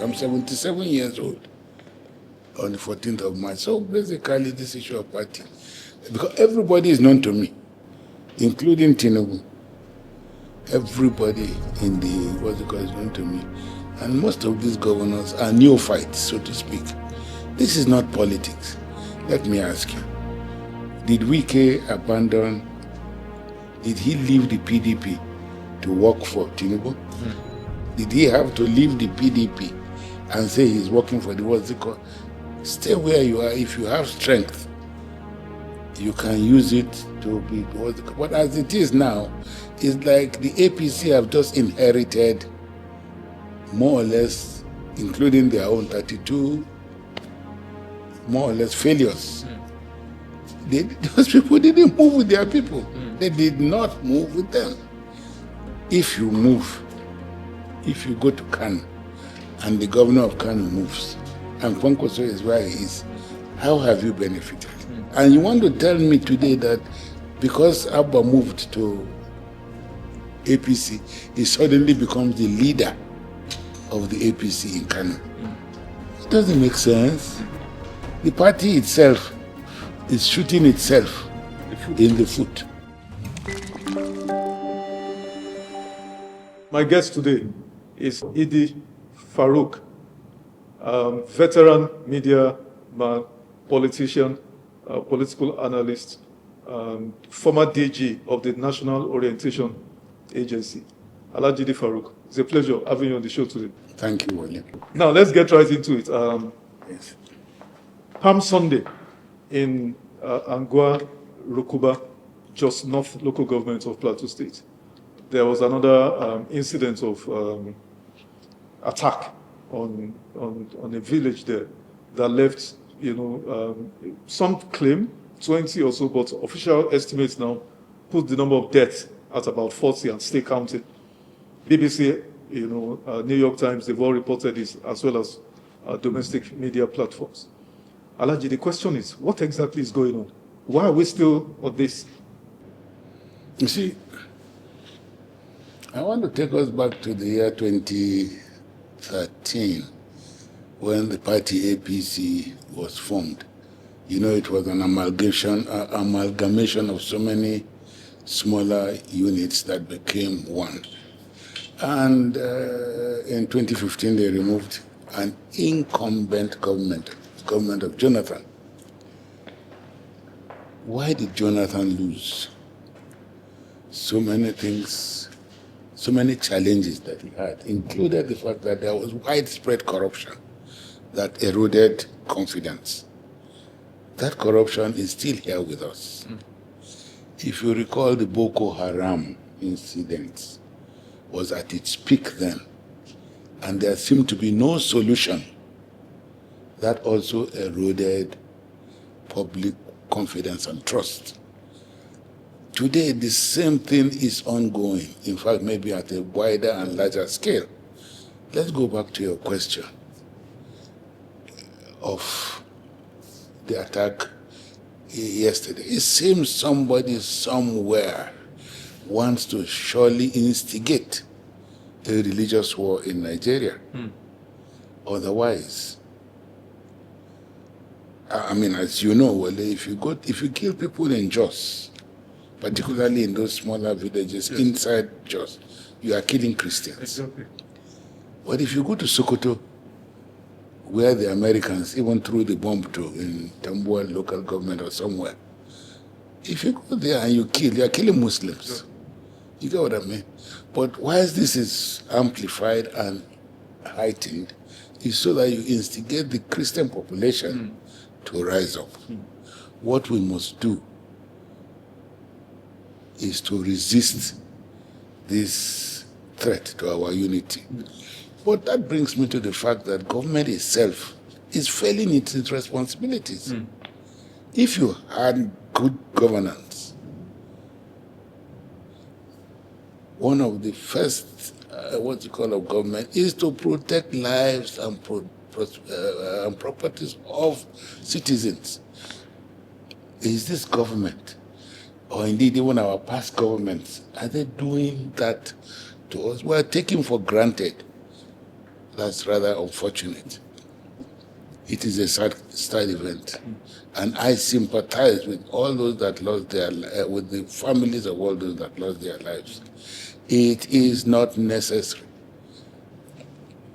I'm 77 years old on the 14th of March. So basically, this issue of party, because everybody is known to me, including Tinubu. Everybody in the is known to me. And most of these governors are neophytes, so to speak. This is not politics. Let me ask you, did Wike abandon, did he leave the PDP to work for Tinubu? Did he have to leave the PDP and say he's working for the what's it called? Stay where you are. If you have strength, you can use it to be what's it called. But as it is now, it's like the APC have just inherited more or less, including their own 32, more or less failures. Those people didn't move with their people. They did not move with them. If you move, if you go to Kano, and the governor of Kano moves, and Kwankwaso is where he is, how have you benefited? And you want to tell me today that because Abba moved to APC, he suddenly becomes the leader of the APC in Kano? It doesn't make sense. The party itself is shooting itself in the foot. My guest today is Idi Farouk, veteran media man, politician, political analyst, former DG of the National Orientation Agency. Alhaji Idi Farouk, it's a pleasure having you on the show today. Thank you, William. Now, let's get right into it. Yes. Palm Sunday in Angwa, Rukuba, just North local government of Plateau State, there was another incident of attack on a village there that left, some claim 20 or so, but official estimates now put the number of deaths at about 40 and stay counting. BBC, New York Times, they've all reported this, as well as domestic media platforms. Alhaji, the question is, what exactly is going on? Why are we still on this? You see, I want to take us back to the year 2013 when the party APC was formed. It was an amalgamation of so many smaller units that became one. And in 2015, they removed an incumbent government of Jonathan. Why did Jonathan lose? So many things, so many challenges that he had, included the fact that there was widespread corruption that eroded confidence. That corruption is still here with us. If you recall, the Boko Haram incident was at its peak then, and there seemed to be no solution. That also eroded public confidence and trust. Today, the same thing is ongoing, in fact, maybe at a wider and larger scale. Let's go back to your question of the attack yesterday. It seems somebody somewhere wants to surely instigate a religious war in Nigeria. Otherwise, as you know, well, if you kill people in Jos, particularly in those smaller villages inside Jos, you are killing Christians. Exactly. But if you go to Sokoto, where the Americans even threw the bomb to in Tambuwal local government or somewhere, if you go there and you are killing Muslims. You get what I mean? But why this is amplified and heightened is so that you instigate the Christian population to rise up. What we must do is to resist this threat to our unity. But that brings me to the fact that government itself is failing its responsibilities. If you had good governance, one of the first, of government is to protect lives and properties of citizens. Is this government, or indeed even our past governments, are they doing that to us? We are taking for granted That's rather unfortunate. It is a sad event. And I sympathize with all those that lost their with the families of all those that lost their lives. It is not necessary.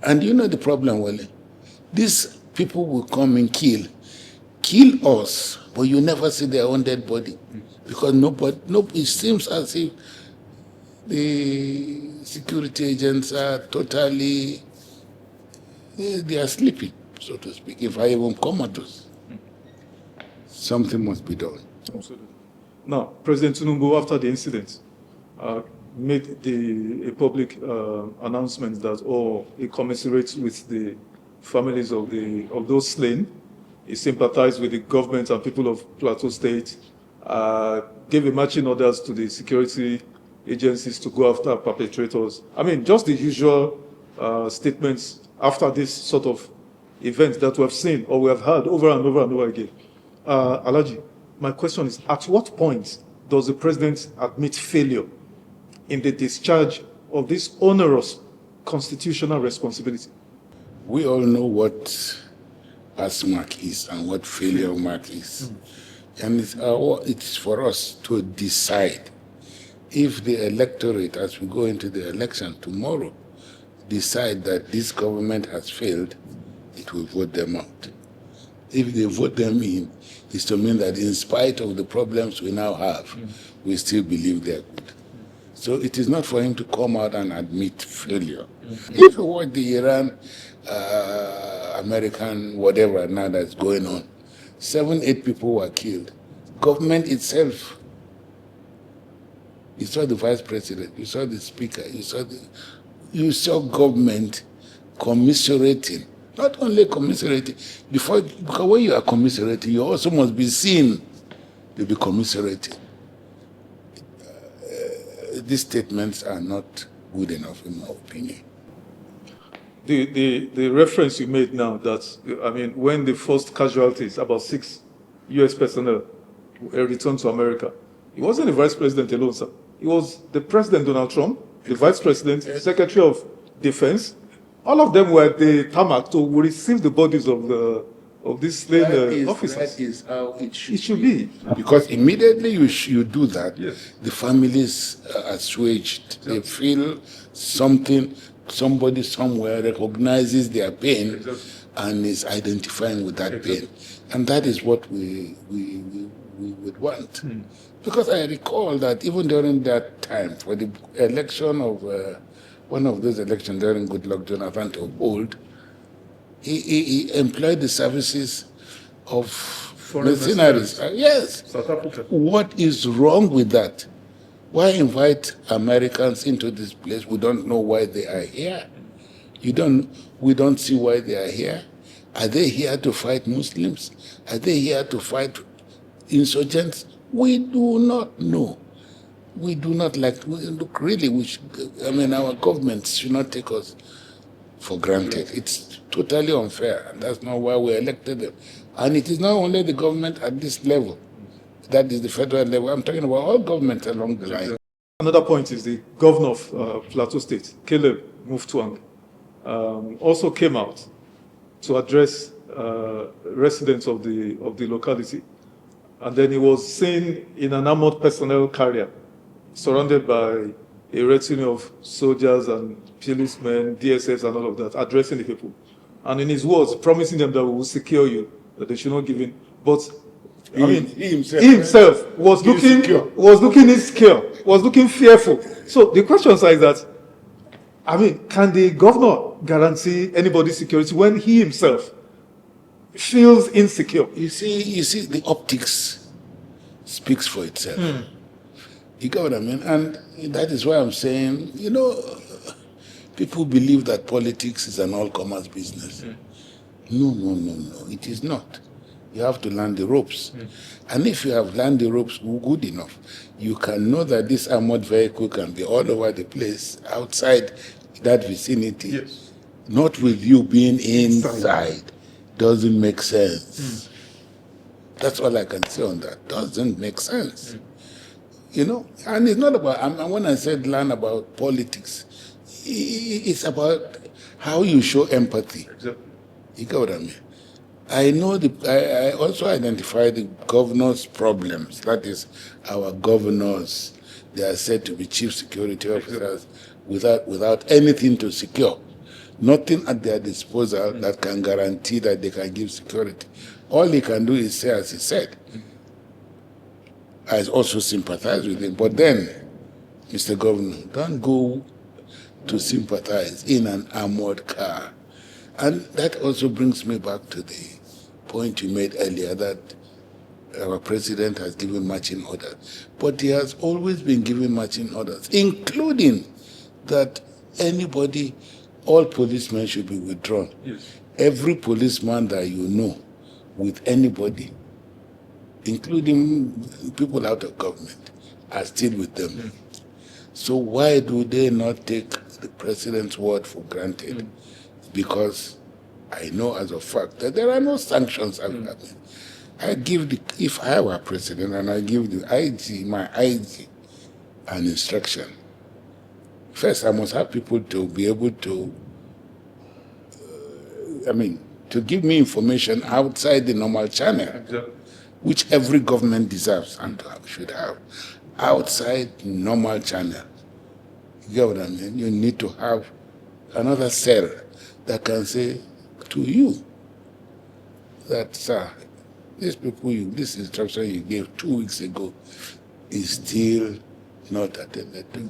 And you know the problem, Wale? These people will come and kill us, but you never see their own dead body. Because it seems as if the security agents are totally, they are sleeping, so to speak. If I even comatose, something must be done. Absolutely. Now, President Tinubu, after the incident, made a public announcement that he commiserates with the families of those slain. He sympathized with the government and people of Plateau State, gave a marching orders to the security agencies to go after perpetrators. I mean, just the usual statements after this sort of event that we have seen or we have heard over and over and over again. Alhaji, my question is, at what point does the president admit failure in the discharge of this onerous constitutional responsibility? We all know what pass mark is and what failure mark is. And it's for us to decide if the electorate, as we go into the election tomorrow, decide that this government has failed, it will vote them out. If they vote them in, it's to mean that in spite of the problems we now have, we still believe they're good. So it is not for him to come out and admit failure. If you watch the Iran, American, whatever now that's going on, 7, 8 people were killed. Government itself, you saw the vice president, you saw the speaker, you saw government commiserating. Not only commiserating, because when you are commiserating, you also must be seen to be commiserating. These statements are not good enough, in my opinion. The reference you made now that, I mean, when the first casualties, about 6 U.S. personnel, returned to America, it wasn't the vice president alone, sir. It was the president, Donald Trump, the vice president, the secretary of defense. All of them were at the tarmac to receive the bodies of these slain officers. That is how it should be. Because immediately you do that, yes, the families are assuaged. They feel somebody somewhere recognizes their pain and is identifying with that pain. And that is what we would want. Because I recall that even during that time, for the election of one of those elections during Goodluck Jonathan to hold, he employed the services of mercenaries. Yes. South Africa. What is wrong with that? Why invite Americans into this place? We don't know why they are here. We don't see why they are here. Are they here to fight Muslims? Are they here to fight insurgents? We do not know. We do not look, really, our governments should not take us for granted. It's totally unfair, and that's not why we elected them. And it is not only the government at this level, that is the federal level. I'm talking about all governments along the line. Another point is the governor of Plateau State, Caleb Mutfwang, also came out to address residents of the locality. And then he was seen in an armored personnel carrier, surrounded by a retinue of soldiers and policemen, DSS and all of that, addressing the people. And in his words, promising them that we will secure you, that they should not give in. But he himself was looking insecure, was looking fearful. So the question is that, can the governor guarantee anybody's security when he himself feels insecure? You see, the optics speaks for itself. You get what I mean? And that is why I'm saying, people believe that politics is an all-comers business. No, it is not. You have to learn the ropes. And if you have learned the ropes good enough, you can know that this armored vehicle can be all over the place, outside that vicinity. Yes. Not with you being inside. Doesn't make sense. That's all I can say on that. Doesn't make sense. And it's not about, when I said learn about politics, It's about how you show empathy. Exactly. You get what I mean? I know I also identify the governor's problems. That is, our governors, they are said to be chief security officers without anything to secure. Nothing at their disposal that can guarantee that they can give security. All he can do is say, as he said. I also sympathize with him. But then, Mr. Governor, don't go to sympathize in an armored car. And that also brings me back to the point you made earlier that our president has given marching orders. But he has always been giving marching orders, including that all policemen should be withdrawn. Yes. Every policeman that you know with anybody, including people out of government, are still with them. So why do they not take the president's word for granted? Because I know as a fact that there are no sanctions happening. If I were president and I give my IG, an instruction, first I must have people to be able to, to give me information outside the normal channel, which every government deserves and should have, outside normal channel. You get what I mean? You need to have another cell that can say to you that, sir, this instruction you gave 2 weeks ago is still not attended to.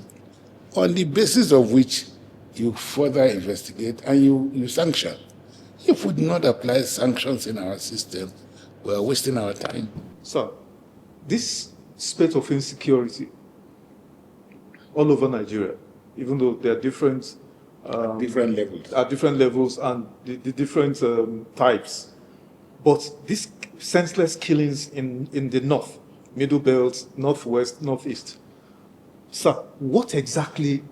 On the basis of which you further investigate and you sanction. If we do not apply sanctions in our system, we are wasting our time. Sir, this spate of insecurity all over Nigeria, even though there are different levels. At different levels and the different types. But these senseless killings in the north, middle belt, northwest, northeast. Sir, what exactly?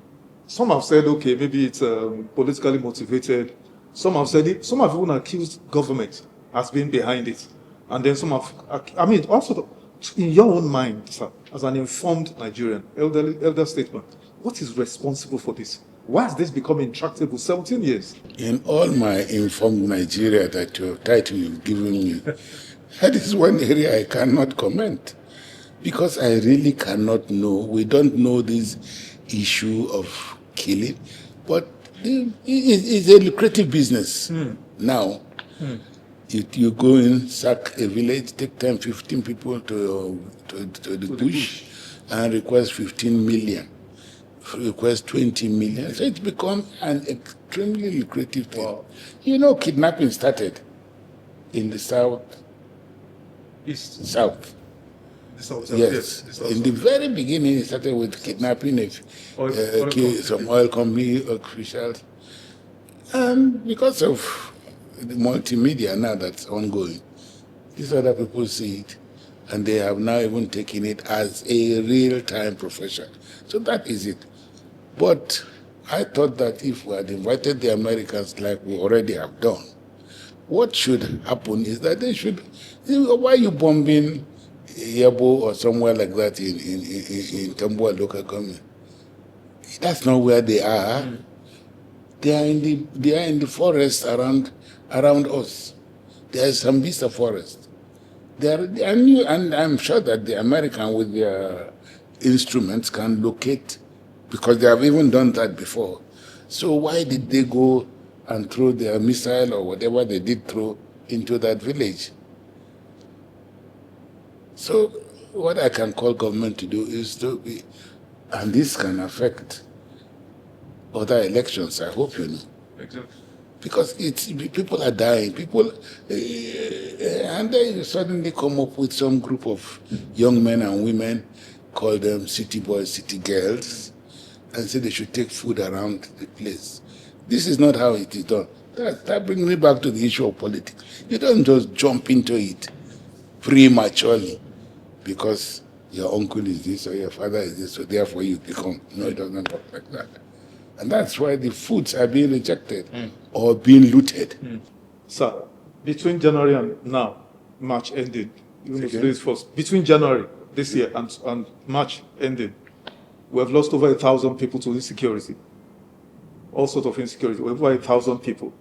Some have said, okay, maybe it's politically motivated. Some have even accused government as being behind it. And then some have, also in your own mind, sir, as an informed Nigerian, elder statesman, what is responsible for this? Why has this become intractable 17 years? In all my informed Nigeria that your title you've given me, that is one area I cannot comment. Because I really cannot know. We don't know this issue of killing. But it's a lucrative business. Now, you go in, sack a village, take 10, 15 people to the bush and request 15 million. Request 20 million. So it's become an extremely lucrative thing. Wow. You know, kidnapping started in the south. South. Yes. In the very beginning, it started with kidnapping some oil company officials. And because of the multimedia now that's ongoing, these other people see it, and they have now even taken it as a real-time profession. So that is it. But I thought that if we had invited the Americans like we already have done, what should happen is that they should, why are you bombing Yabo or somewhere like that in Tambua local government? That's not where they are. They are in the forest around us. There is some Sambisa forest. And I'm sure that the American with their instruments can locate, because they have even done that before. So why did they go and throw their missile or whatever they did throw into that village? So what I can call government to do is to be, and this can affect other elections, I hope you know. Exactly. Because people are dying, and they suddenly come up with some group of young men and women, call them city boys, city girls, and say they should take food around the place. This is not how it is done. That brings me back to the issue of politics. You don't just jump into it prematurely because your uncle is this or your father is this, so therefore you become. No, it doesn't work like that. And that's why the foods are being rejected or being looted. Sir, between January and now, March ending, even though today is first, between January this year and March ending, we have lost over 1,000 people to insecurity. all sorts of insecurity, over 1,000 people.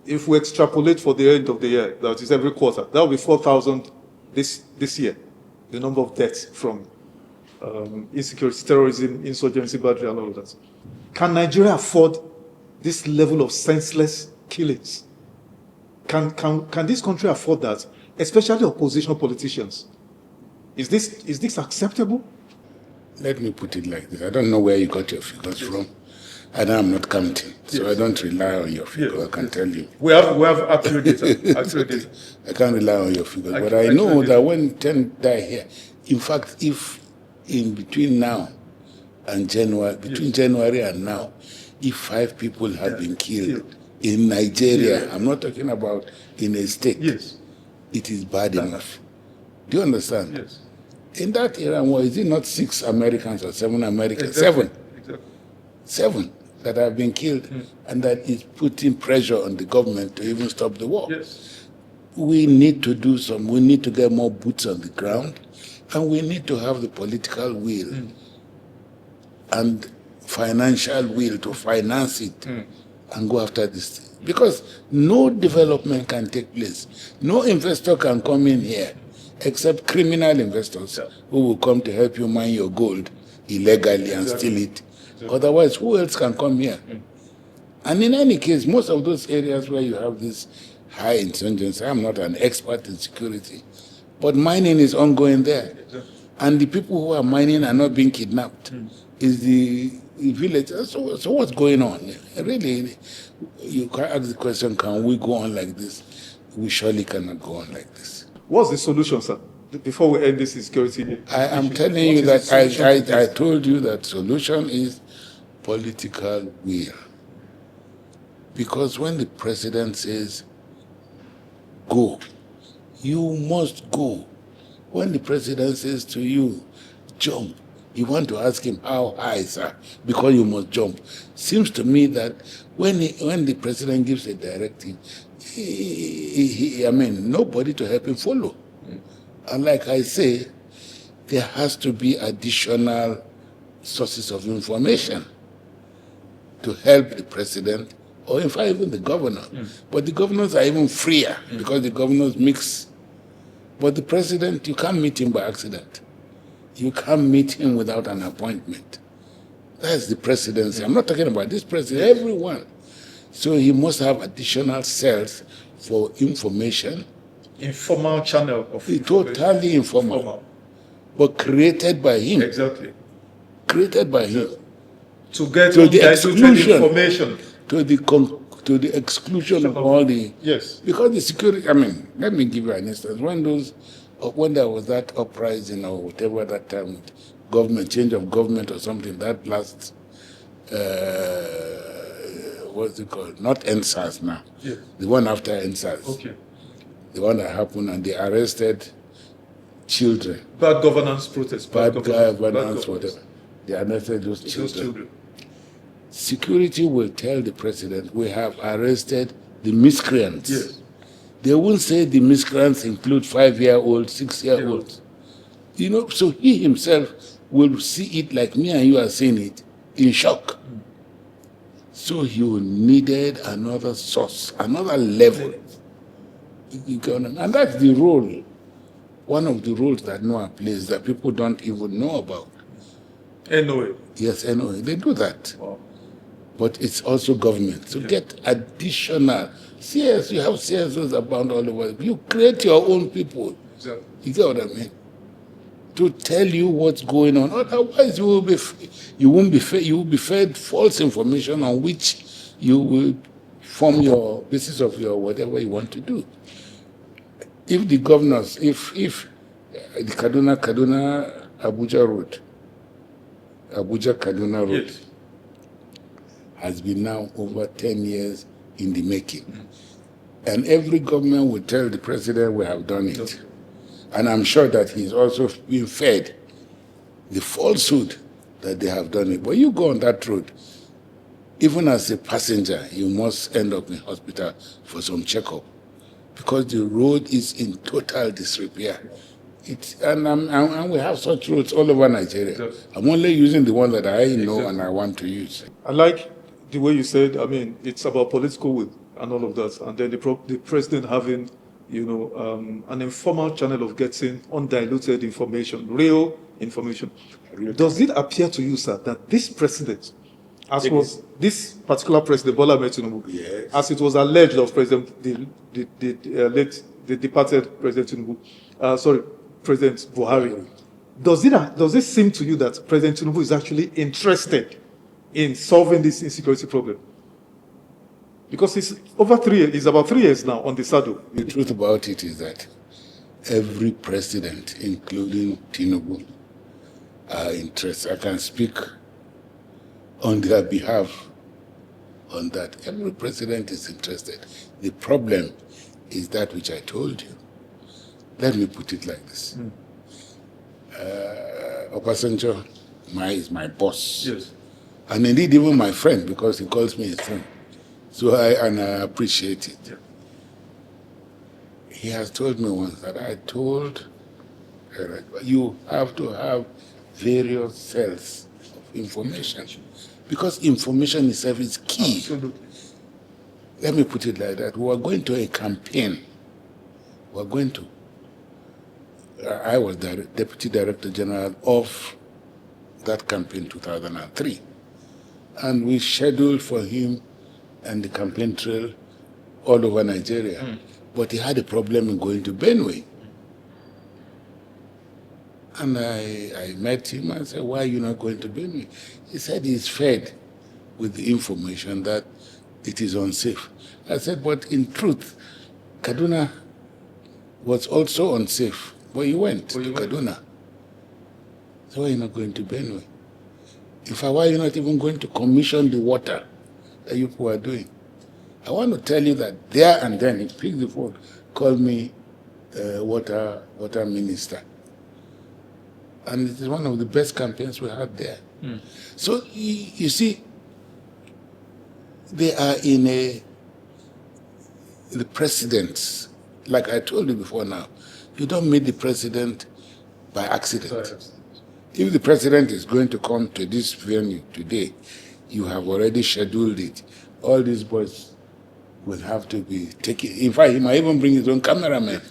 If we extrapolate for the end of the year, that is every quarter, that will be 4,000 this year, the number of deaths from insecurity, terrorism, insurgency, battery, and all of that. Can Nigeria afford this level of senseless killings? Can this country afford that, especially oppositional politicians? Is this acceptable? Let me put it like this. I don't know where you got your figures from, and I'm not counting, so I don't rely on your figures. I can tell you. We have accurate data. I can't rely on your figures, but I know that when 10 die here, in fact, if in between now and January, between January and now, if 5 people have been killed in Nigeria, I'm not talking about in a state, it is bad enough. Do you understand? Yes. In that era, is it not 6 Americans or 7 Americans? Exactly. 7 that have been killed, and that is putting pressure on the government to even stop the war. Yes. We need to do some. We need to get more boots on the ground, and we need to have the political will and financial will to finance it and go after this thing. Because no development can take place. No investor can come in here except criminal investors who will come to help you mine your gold illegally and steal it. Otherwise, who else can come here? And in any case, most of those areas where you have this high insurgency, I'm not an expert in security, but mining is ongoing there. And the people who are mining are not being kidnapped. Is the villagers. So what's going on? Really, you can ask the question, can we go on like this? We surely cannot go on like this. What's the solution, sir? Before we end this insecurity, I am telling you that I told you that solution is political will. Because when the president says, go, you must go. When the president says to you, jump, you want to ask him how high, sir, because you must jump. Seems to me that when the president gives a directive, nobody to help him follow. And like I say, there has to be additional sources of information to help the president, or in fact even the governor. But the governors are even freer because the governors mix. But the president, you can't meet him by accident. You can't meet him without an appointment. That's the presidency. I'm not talking about this president, everyone. So he must have additional cells for information. Informal channel of information. Totally informal. But created by him. Exactly. Created by him. To get the exclusion information. To the exclusion of all the... Yes. Because the security... let me give you an instance. When there was that uprising or whatever that time, government, change of government or something, that last... what's it called? Not NSAS now. Yes. The one after NSAS. Okay. The one that happened, and they arrested children. Bad governance protests. Bad governance, whatever. They arrested those children. Security will tell the president, we have arrested the miscreants. Yes. They won't say the miscreants include 5-year-olds, 6-year-olds. So he himself will see it like me and you are seeing it, in shock. So you needed another source, another level. And that's the role, one of the roles that NOAA plays that people don't even know about. NOAA? Yes, NOAA. They do that. Wow. But it's also government. So get additional CS. You have CSOs abound all over. You create your own people. Exactly. You get what I mean? To tell you what's going on. Otherwise, you will be fed false information on which you will form your basis of your whatever you want to do. If the governors, if the Kaduna Abuja road, Abuja-Kaduna road, yes, has been now over 10 years in the making. And every government will tell the president we have done it. Okay. And I'm sure that he's also been fed the falsehood that they have done it. But you go on that road, even as a passenger, you must end up in hospital for some checkup because the road is in total disrepair. And we have such roads all over Nigeria. Exactly. I'm only using the one that I know and I want to use. I like the way you said, I mean, it's about political will and all of that, and then the president having, an informal channel of getting undiluted information, real information. Does it appear to you, sir, that this president, as was this particular president, Bola Ahmed Tinubu, yes, as it was alleged of the departed President Tinubu, President Buhari, does it seem to you that President Tinubu is actually interested in solving this insecurity problem? Because it's about 3 years now on the saddle. The truth about it is that every president, including Tinubu, are interested. I can speak on their behalf on that. Every president is interested. The problem is that which I told you. Let me put it like this. Obasanjo is my boss. Yes. And indeed even my friend, because he calls me his friend. So I appreciate it. Yeah. He has told me once that I told you have to have various cells of information, because information itself is key. Absolutely. Let me put it like that. We are going to a campaign. I was the Deputy Director General of that campaign 2003. And we scheduled for him and the campaign trail all over Nigeria. But he had a problem in going to Benue. And I met him and said, why are you not going to Benue? He said he's fed with the information that it is unsafe. I said, but in truth, Kaduna was also unsafe. But you went to Kaduna. So why are you not going to Benue? In fact, why are you not even going to commission the water that you people are doing? I want to tell you that there and then, he picked the phone, called me water minister. And it is one of the best campaigns we had there. So, you see, they are in the presidents, like I told you before now, you don't meet the president by accident. Sorry. If the president is going to come to this venue today, you have already scheduled it. All these boys will have to be taken. In fact, he might even bring his own cameraman.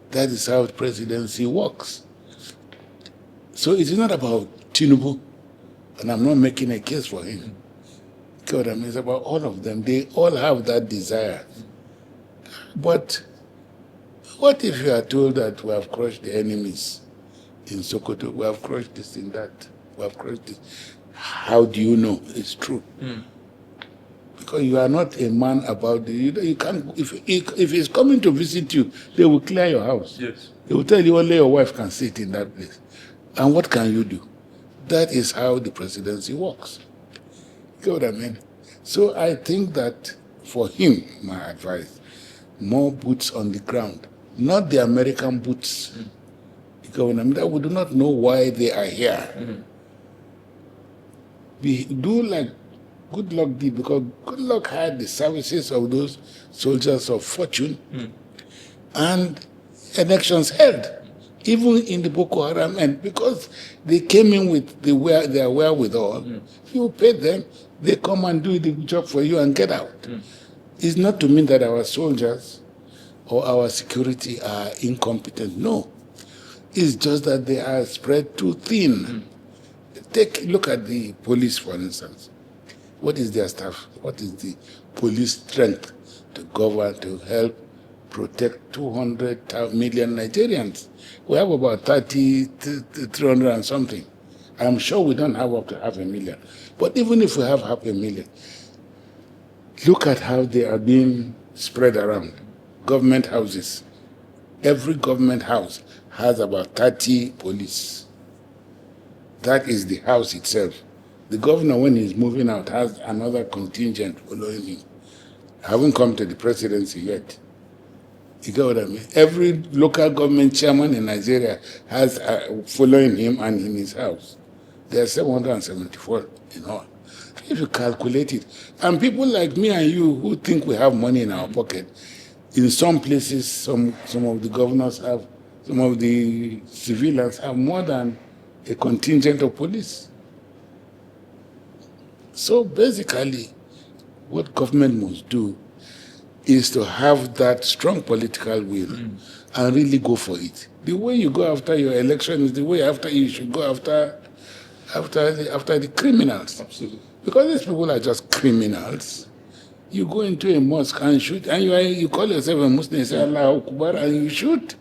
That is how presidency works. So it is not about Tinubu, and I'm not making a case for him. God, I mean, it's about all of them. They all have that desire. But what if you are told that we have crushed the enemies in Sokoto, we have crushed this in that, we have crushed this? How do you know it's true? Because you are not a man about the, you can't, if he's coming to visit you, they will clear your house. Yes. They will tell you only your wife can sit in that place. And what can you do? That is how the presidency works. You get what I mean? So I think that for him, my advice, more boots on the ground, not the American boots. You get what I mean? That we do not know why they are here. We do like Good Luck did, because Good Luck had the services of those soldiers of fortune and elections held, even in the Boko Haram, and because they came in with their wherewithal, you pay them, they come and do the job for you and get out. It's not to mean that our soldiers or our security are incompetent. No. It's just that they are spread too thin. Look at the police, for instance. What is their staff? What is the police strength to govern, to help protect 200 million Nigerians? We have about 300 and something. I'm sure we don't have up to 500,000. But even if we have 500,000, look at how they are being spread around. Government houses. Every government house has about 30 police. That is the house itself. The governor, when he's moving out, has another contingent following him. I haven't come to the presidency yet. You get what I mean? Every local government chairman in Nigeria has following him and in his house. There are 774 in all. If you calculate it, and people like me and you who think we have money in our pocket, in some places, some of the governors have, some of the civilians have more than a contingent of police. So basically, what government must do is to have that strong political will and really go for it. The way you go after your election is the way after you should go after the criminals. Absolutely. Because these people are just criminals. You go into a mosque and shoot, and you call yourself a Muslim, you say Allah Akbar, and you shoot.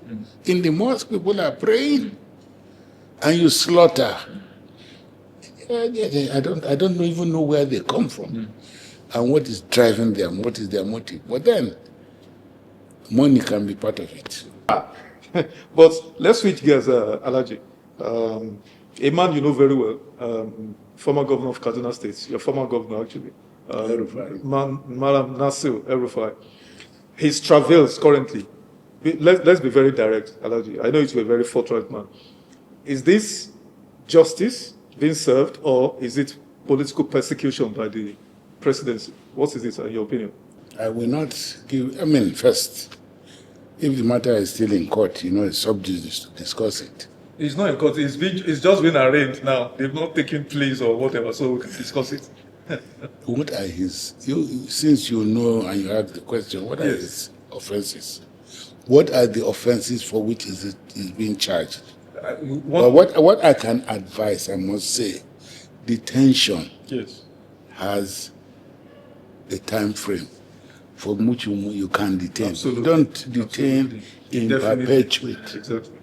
In the mosque, people are praying, and you slaughter. I don't even know where they come from, and what is driving them, what is their motive. But then, money can be part of it. But let's switch gears, Alhaji. A man you know very well, former governor of Kaduna State, your former governor actually, El-Rufai. Madam Nasir El-Rufai. His travails currently, let's be very direct, Alhaji. I know you a very forthright man. Is this justice being served, or is it political persecution by the presidency? What is this, in your opinion? I will not give, first, if the matter is still in court, it's sub judice to discuss it. It's not in court, it's just been arraigned now. They've not taken pleas or whatever, so we can discuss it. What are since you know and you asked the question, what are his offenses? What are the offenses for which is being charged? But what I can advise, I must say, detention has a time frame for which you can detain. Absolutely. Don't detain in perpetuity. Exactly.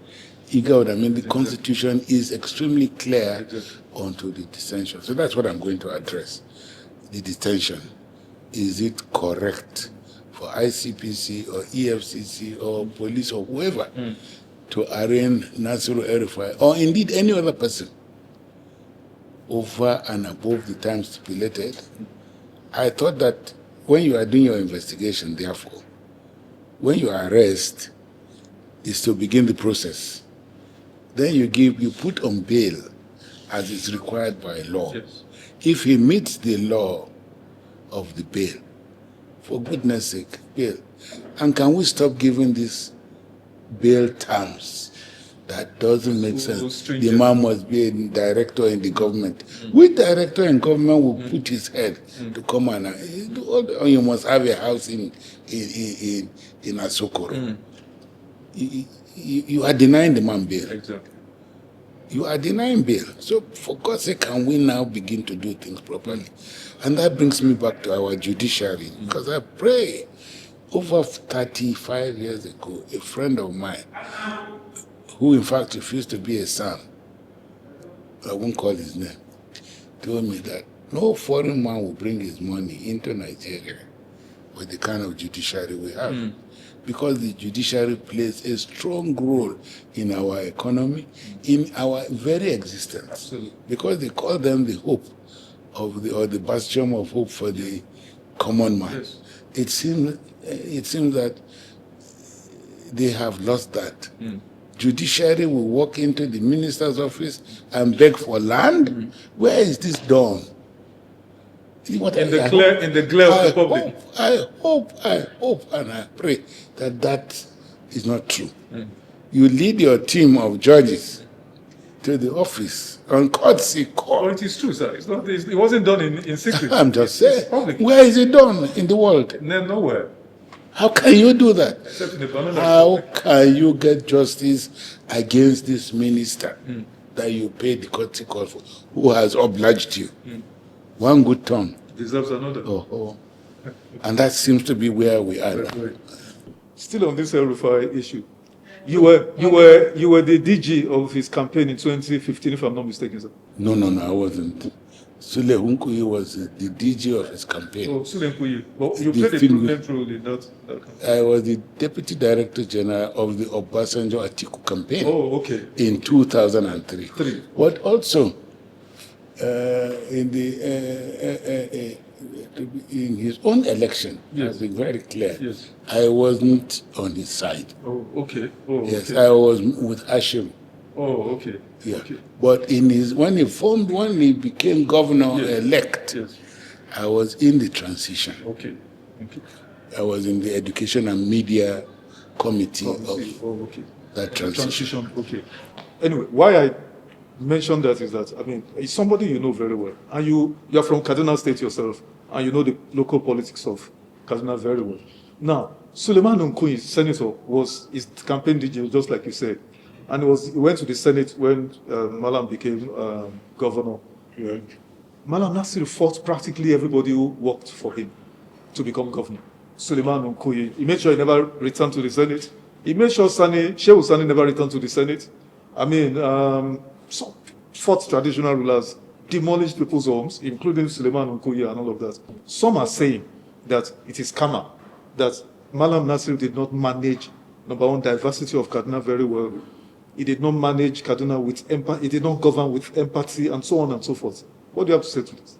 You get what I mean? The Constitution is extremely clear onto the detention. So that's what I'm going to address. The detention. Is it correct for ICPC or EFCC or police or whoever to arraign Nasir El-Rufai or indeed any other person over and above the time stipulated? I thought that when you are doing your investigation, therefore, when you arrest, is to begin the process. Then you put on bail as is required by law. Yes. If he meets the law of the bail, for goodness sake, bail. And can we stop giving these bail terms? That doesn't make sense. The man must be a director in the government. Which director in government will put his head to come and you must have a house in Asokoro? You are denying the man bail. Exactly. You are denying bail. So for God's sake, can we now begin to do things properly? And that brings me back to our judiciary, because I pray over 35 years ago, a friend of mine, who in fact refused to be a son, I won't call his name, told me that no foreign man will bring his money into Nigeria with the kind of judiciary we have. Because the judiciary plays a strong role in our economy, in our very existence. Absolutely. Because they call them the hope of the bastion of hope for the common man. Yes. It seems that they have lost that. Judiciary will walk into the minister's office and beg for land. Where is this done? In the glare of the public. I hope and I pray that is not true. You lead your team of judges to the office on courtesy call. Well, it is true, sir. It wasn't done in secret. I'm just saying. Where is it done in the world? Nowhere. How can you do that? Except in the banana. How can you get justice against this minister that you paid the courtesy call for, who has obliged you? One good turn deserves another. And that seems to be where we are now. Still on this El-Rufai issue, you were the DG of his campaign in 2015, if I'm not mistaken, sir. No, I wasn't. Sule Hunkuyi was the DG of his campaign. Oh, Sule Hunkuyi. Well, you played a prominent role in that campaign. I was the Deputy Director General of the Obasanjo Atiku campaign. Oh, okay. In 2003. But also, in his own election, I've been very clear. Yes. I wasn't on his side. Oh, okay. Yes, I was with Ashim. Oh, okay. Yeah. Okay. But when he became governor-elect, I was in the transition. Okay. I was in the Education and Media Committee of that transition. Okay. Anyway, why mention that is that, I mean, it's somebody you know very well. And you're from Kaduna State yourself, and you know the local politics of Kaduna very well. Now, Suleiman Nkoyi, senator, was his campaign DJ, just like you said. And he went to the Senate when Malam became governor. Yeah. Malam Nasir fought practically everybody who worked for him to become governor. Suleiman Nkoyi, he made sure he never returned to the Senate. He made sure Shehu Sani never returned to the Senate. I mean, some fought traditional rulers, demolished people's homes, including Suleiman Nkoyi and all of that. Some are saying that it is karma, that Malam Nasir did not manage, number one, diversity of Kaduna very well. He did not manage Kaduna with empathy, he did not govern with empathy, and so on and so forth. What do you have to say to this?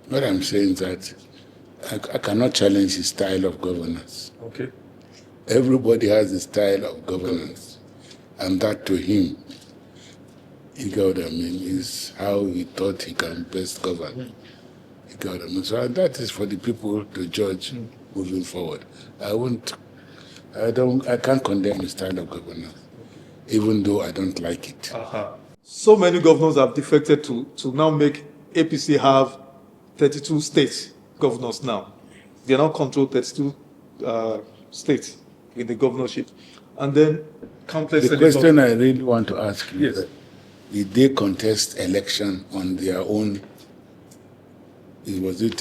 What I'm saying is that I cannot challenge his style of governance. Okay. Everybody has a style of governance, and that to him, you get what I mean, is how he thought he can best govern. You get what I mean? So that is for the people to judge moving forward. I can't condemn his style of governance, even though I don't like it. So many governors have defected to now make APC have 32 state governors now. They now control 32 states in the governorship. And then countless... The question I really want to ask you is, did they contest election on their own? Was it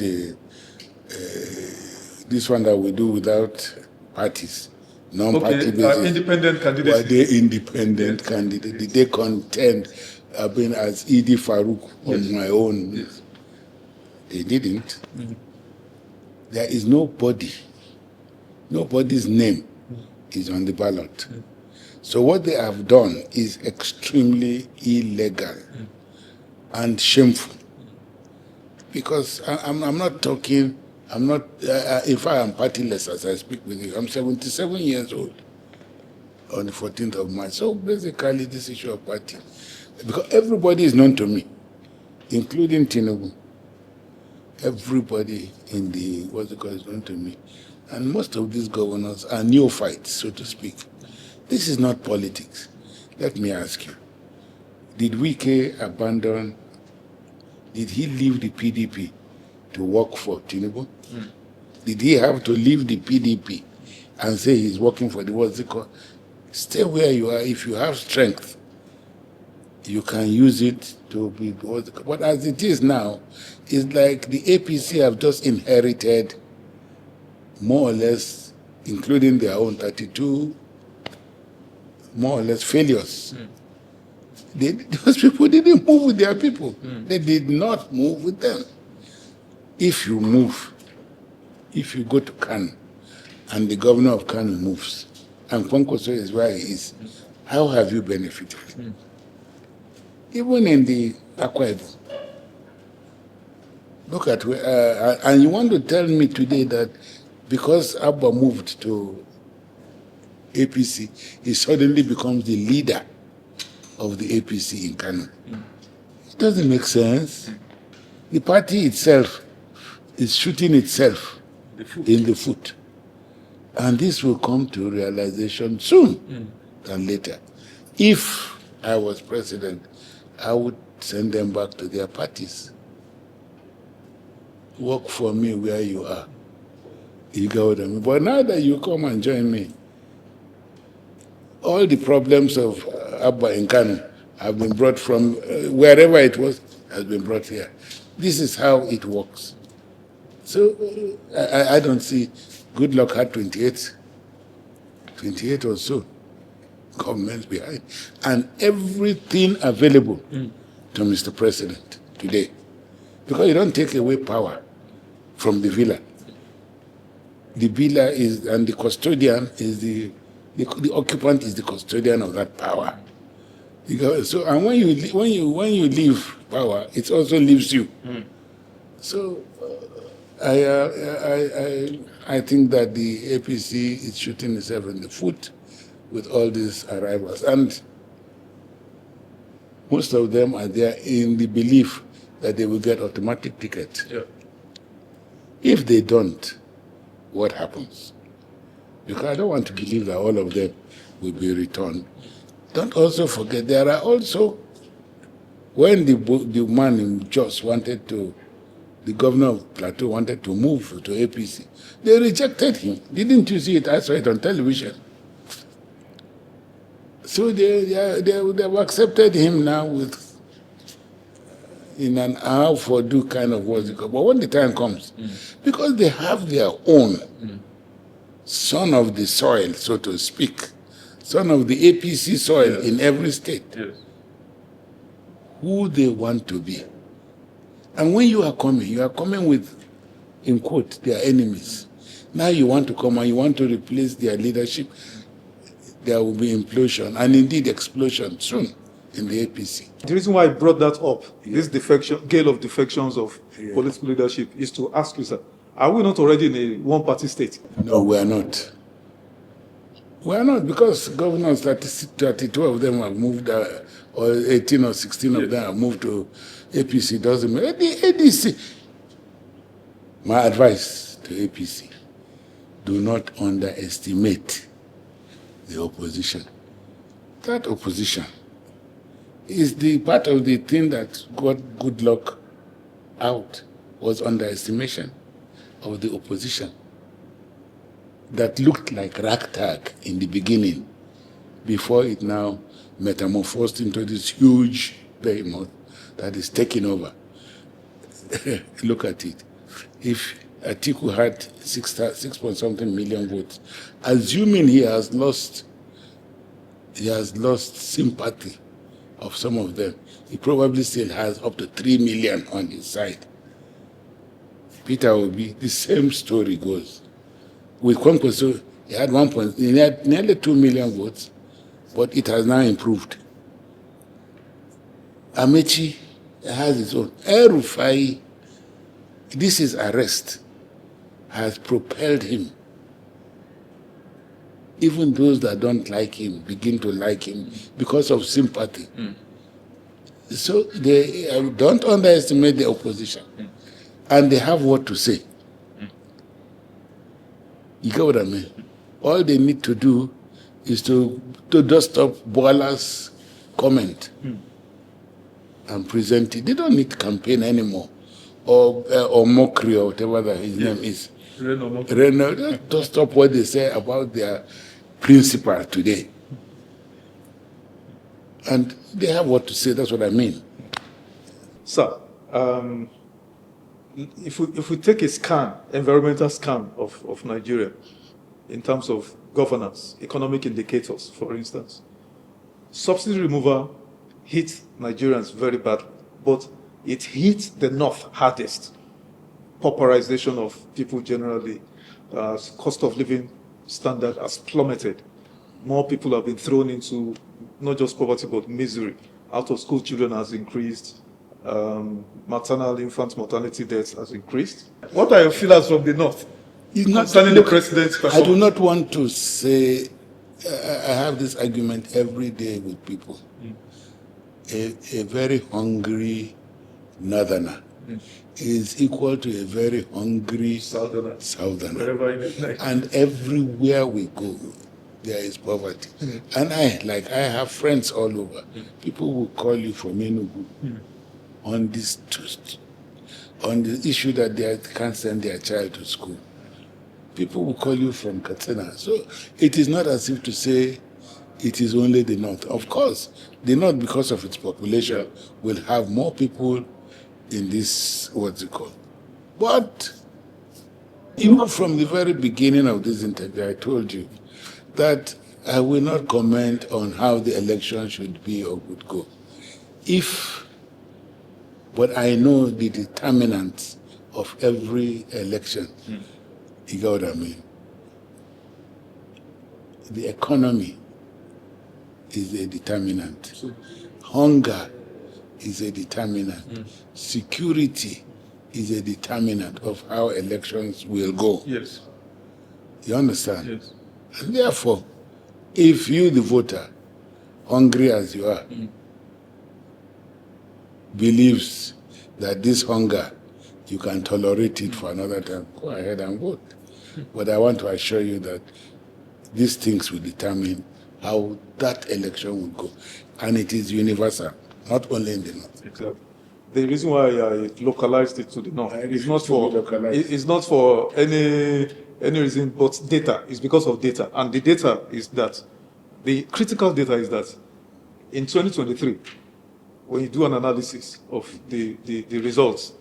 this one that we do without parties? Non-party basis. Independent candidates. Were they independent candidates? Did they contend as Idi Farouk on my own? Yes. They didn't. There is nobody's name is on the ballot. So what they have done is extremely illegal and shameful. Because I'm not talking. If I am partyless as I speak with you, I'm 77 years old on the 14th of March. So basically this issue of party, because everybody is known to me, including Tinubu. Everybody in the, is known to me. And most of these governors are neophytes, so to speak. This is not politics. Let me ask you, did Wike abandon, did he leave the PDP to work for Tinubu? Did he have to leave the PDP and say he's working for the, stay where you are. If you have strength, you can use it to be, but as it is now, it's like the APC have just inherited more or less, including their own 32, more or less failures. Those people didn't move with their people. They did not move with them. If you move, if you go to Kano, and the governor of Kano moves, and Kwankwaso is where he is, how have you benefited? Even in the Akwa Ibom. Look at where, and you want to tell me today that because Abba moved to APC, he suddenly becomes the leader of the APC in Kano. It doesn't make sense. The party itself is shooting itself in the foot. And this will come to realization soon than later. If I was president, I would send them back to their parties. Work for me where you are. You get what I mean? But now that you come and join me, all the problems of Abba in Kano have been brought from wherever it was, has been brought here. This is how it works. So I don't see. Goodluck had 28 or so governments behind, and everything available to Mr. President today, because you don't take away power from the villa. The villa is, and the custodian is the occupant is the custodian of that power. So, and when you leave power, it also leaves you. So I think that the APC is shooting itself in the foot with all these arrivals, and most of them are there in the belief that they will get automatic tickets. Yeah. If they don't, what happens? Because I don't want to believe that all of them will be returned. Don't also forget there are also When the man in Jos wanted to, the governor of Plateau wanted to move to APC, they rejected him. Didn't you see it? I saw it on television. So they've accepted him now with in an hour for do kind of what's it called. But when the time comes, because they have their own son of the soil, so to speak, son of the APC soil in every state, who they want to be. And when you are coming with, in quote, their enemies. Now you want to come and you want to replace their leadership, there will be implosion, and indeed explosion soon in the APC. The reason why I brought that up, this defection, gale of defections of political leadership, is to ask you, sir, are we not already in a one-party state? No, we are not. We are not, because governors, 32 of them have moved, or 18 or 16 of them have moved to APC. Doesn't matter. The ADC. My advice to APC, do not underestimate the opposition. That opposition is the part of the thing that got good luck out, was underestimation of the opposition that looked like ragtag in the beginning before it now metamorphosed into this huge behemoth that is taking over. Look at it. If Atiku had 6 point something million votes, assuming he has lost sympathy of some of them, he probably still has up to 3 million on his side. Peter Obi, the same story goes. With Kwankwaso, he had he had nearly 2 million votes, but it has now improved. Amaechi has its own. El-Rufai, this is arrest, has propelled him. Even those that don't like him begin to like him because of sympathy. So they don't underestimate the opposition. And they have what to say. You get what I mean? All they need to do is to dust up Boala's comment and present it. They don't need campaign anymore, or mockery, or whatever that his name is. Reno, just dust up what they say about their principal today. And they have what to say, that's what I mean. Sir, if we take a scan, environmental scan of Nigeria, in terms of governance, economic indicators, for instance, subsidy removal hit Nigerians very badly, but it hit the North hardest. Pauperization of people generally, cost of living standard has plummeted. More people have been thrown into not just poverty, but misery. Out of school children has increased. Maternal infant mortality deaths has increased. What are your feelings from the North concerning the president's performance? I do not want to say, I have this argument every day with people. A very hungry Northerner is equal to a very hungry Southerner. And everywhere we go, there is poverty. And I have friends all over. People will call you from Enugu on this on the issue that they can't send their child to school. People will call you from Katsina. So it is not as if to say it is only the North. Of course, the North, because of its population, will have more people in this, what's it called. But even from the very beginning of this interview, I told you that I will not comment on how the election should be or would go. But I know the determinants of every election. You get what I mean? The economy is a determinant. Hunger is a determinant. Security is a determinant of how elections will go. Yes. You understand? Yes. And therefore, if you, the voter, hungry as you are, believes that this hunger, you can tolerate it for another time, go ahead and vote. But I want to assure you that these things will determine how that election will go. And it is universal. not only in the north. Exactly. The reason why I localized it to the north is not for It's not for any reason but data. It's because of data, and the data is that the critical data is that in 2023, when you do an analysis of the results,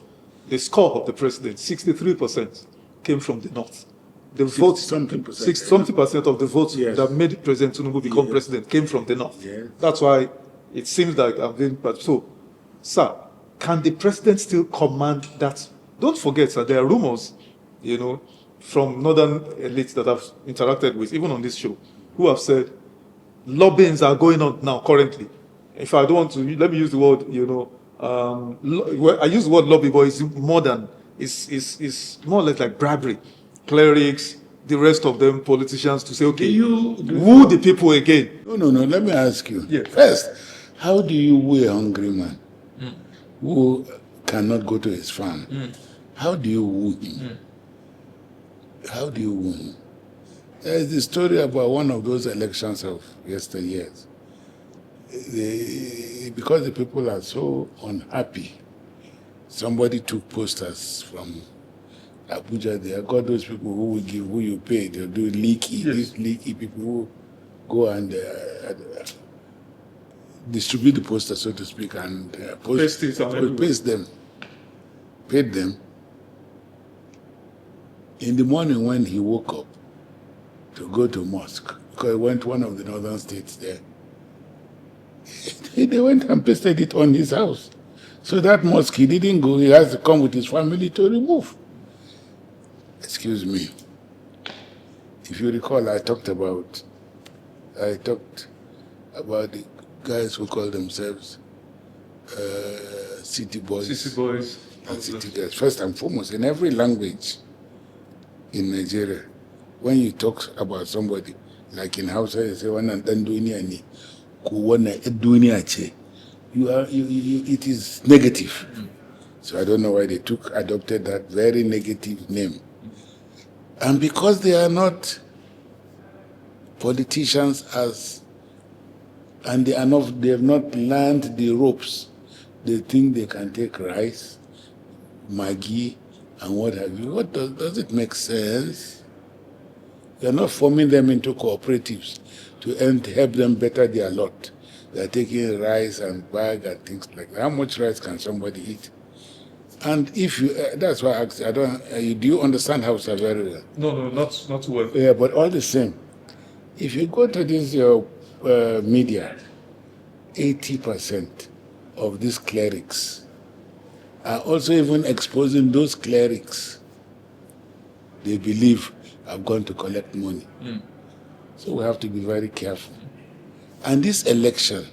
the score of the president, 63% came from the north. The vote, something percent of the votes that made President Tinubu become president came from the north. That's why it seems like I'm being part. So, sir, can the president still command that? Don't forget, sir, there are rumors, from northern elites that I've interacted with, even on this show, who have said lobbyings are going on now currently. If I don't want to, let me use the word, I use the word lobby, but it's more than, it's more like bribery. Clerics, the rest of them, politicians, to say, okay, woo the people again. No, let me ask you. First, how do you woo a hungry man who cannot go to his farm? How do you woo him? How do you woo him? There's the story about one of those elections of yesteryears. Because the people are so unhappy, somebody took posters from Abuja. They got those people who will give, who you pay. They'll do leaky, these leaky people who go and distribute the posters, so to speak, and paste them. Paid them. In the morning when he woke up to go to mosque, because he went to one of the northern states there, they went and pasted it on his house. So that mosque, he didn't go, he has to come with his family to remove. Excuse me. If you recall, I talked about the guys who call themselves city boys. City boys. And city girls. First and foremost, in every language in Nigeria, when you talk about somebody, like in Hausa, you say, it is negative. So I don't know why they adopted that very negative name. And because they are not politicians and they have not learned the ropes, they think they can take rice, Maggi, and what have you. What does it make sense? You're not forming them into cooperatives to help them better their lot. They're taking rice and bag and things like that. How much rice can somebody eat? And if you, that's why I asked, do you understand Hausa very well? No, not well. Yeah, but all the same, if you go to this media, 80% of these clerics are also even exposing those clerics they believe have gone to collect money. So we have to be very careful. And this election,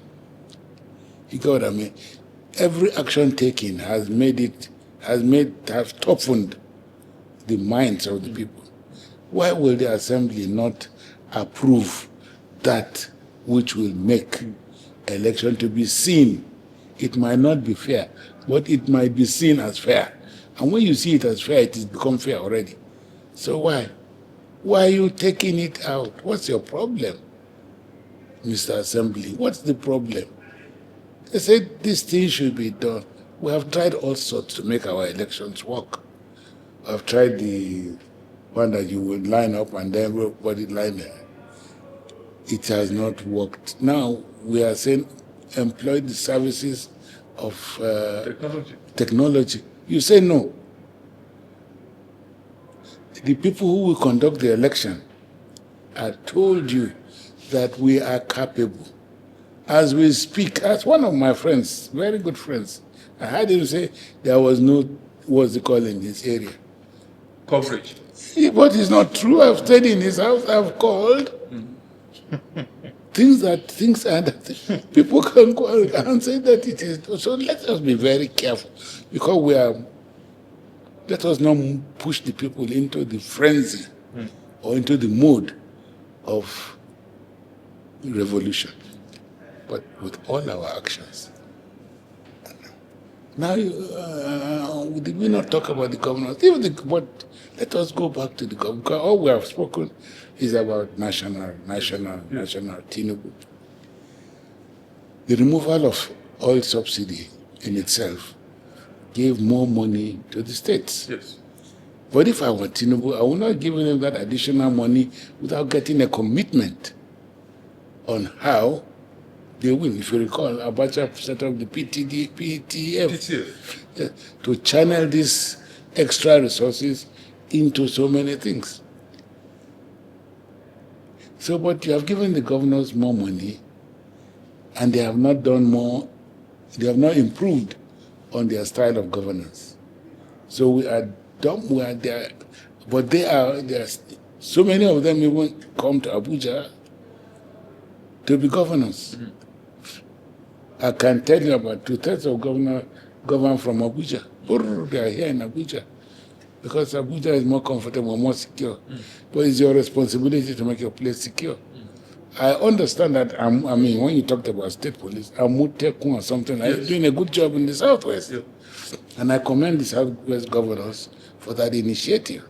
you get what I mean? Every action taken has toughened the minds of the people. Why will the assembly not approve that which will make election to be seen? It might not be fair, but it might be seen as fair. And when you see it as fair, it has become fair already. So why? Why are you taking it out? What's your problem, Mr. Assembly? What's the problem? They said this thing should be done. We have tried all sorts to make our elections work. We have tried the one that you would line up and then everybody line there. It has not worked. Now we are saying employ the services of technology. You say no. The people who will conduct the election, I told you that we are capable. As we speak, as one of my friends, very good friends, I heard him say there was no, what's it called in his area? Coverage. But it's not true. I've stayed in his house, I've called. Things and people can call and say that it is. So let us be very careful, because let us not push the people into the frenzy or into the mood of revolution, but with all our actions. Now, did we not talk about the governors? But let us go back to the government, because all we have spoken is about national Tinubu. The removal of oil subsidy in itself gave more money to the states. Yes. But if I were Tinubu, I would not give them that additional money without getting a commitment on how they will. If you recall, Abacha set up the PTF to channel these extra resources into so many things. So, but you have given the governors more money, and they have not done more, they have not improved on their style of governance. So we are dumb, we are there, but there are so many of them even come to Abuja to be governors. Mm-hmm. I can tell you about 2/3 of governors govern from Abuja. They are here in Abuja because Abuja is more comfortable, more secure. Mm. But it's your responsibility to make your place secure. Mm. I understand that, I mean, when you talked about state police, Amutekun or something, yes, like doing a good job in the Southwest. Yeah. And I commend the Southwest governors for that initiative.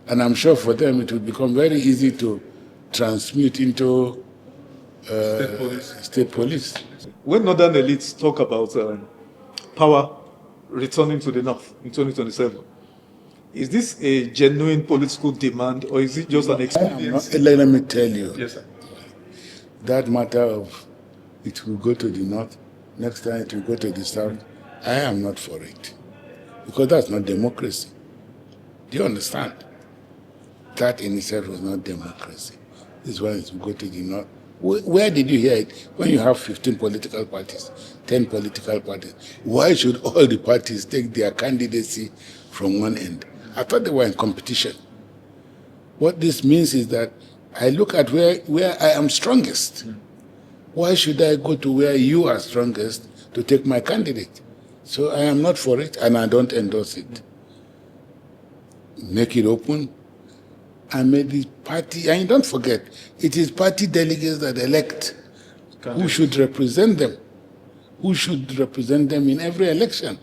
And I'm sure for them it will become very easy to transmute into state police. When northern elites talk about power returning to the north in 2027, is this a genuine political demand or is it just an experience? Let me tell you. Yes, sir. That matter of it will go to the north, next time it will go to the south, I am not for it. Because that's not democracy. Do you understand? That in itself was not democracy. This one is to go to the north. Where did you hear it? When you have 15 political parties, 10 political parties, why should all the parties take their candidacy from one end? I thought they were in competition. What this means is that I look at where I am strongest. Why should I go to where you are strongest to take my candidate? So I am not for it and I don't endorse it. Make it open. And may the party, and don't forget, it is party delegates that elect who should represent them, who should represent them in every election.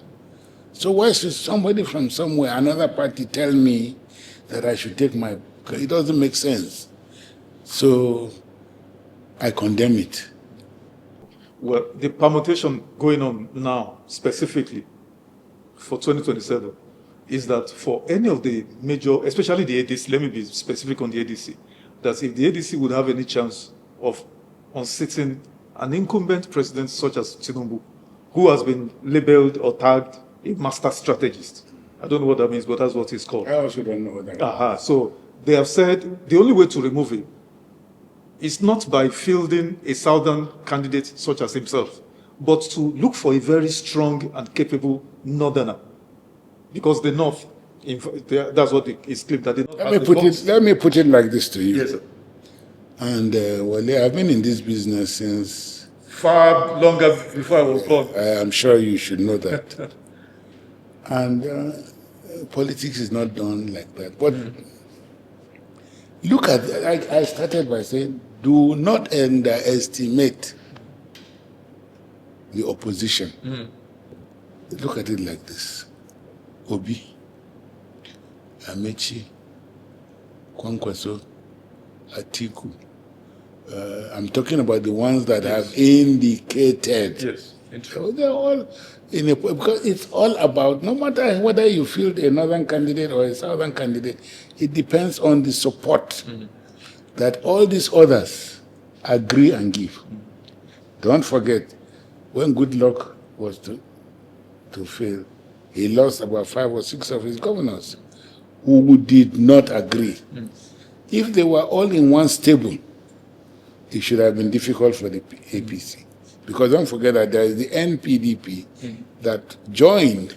So why should somebody from somewhere, another party, tell me that I should take my, it doesn't make sense. So I condemn it. Well, the permutation going on now, specifically for 2027, is that for any of the major, especially the ADC, let me be specific on the ADC, that if the ADC would have any chance of unseating an incumbent president such as Tinubu, who has been labeled or tagged a master strategist. I don't know what that means, but that's what it's called. I also don't know what that means. So they have said the only way to remove him is not by fielding a southern candidate such as himself, but to look for a very strong and capable northerner. Because the North, that's what is claimed that the North let me put it like this to you. Yes, sir. And well, I've been in this business since far longer before I was born. I am sure you should know that. And politics is not done like that. But look at, I started by saying, do not underestimate the opposition. Look at it like this. Obi, Amaechi, Kwankwaso, Atiku. I'm talking about the ones that have indicated. Yes. So they're all in a, because it's all about, no matter whether you field a northern candidate or a southern candidate, it depends on the support that all these others agree and give. Don't forget, when Goodluck was to fail, he lost about 5 or 6 of his governors who did not agree. If they were all in one stable, it should have been difficult for the APC. Because don't forget that there is the NPDP that joined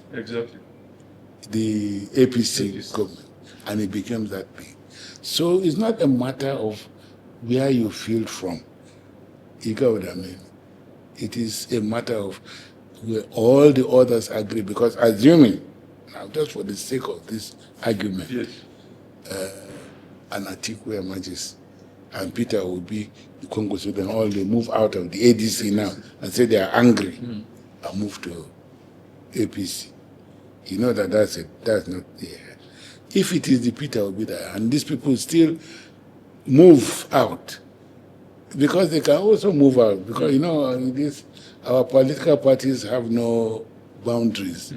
the APC government, and it became that big. So it's not a matter of where you field from. You get what I mean? It is a matter of where all the others agree, because assuming, now just for the sake of this argument, an Atiku emerges and Peter Obi, the Congo, so then all they move out of the ADC now and say they are angry and move to APC. You know that that's not there. If it is the Peter Obi there, and these people still move out, because they can also move out, because you know this our political parties have no boundaries.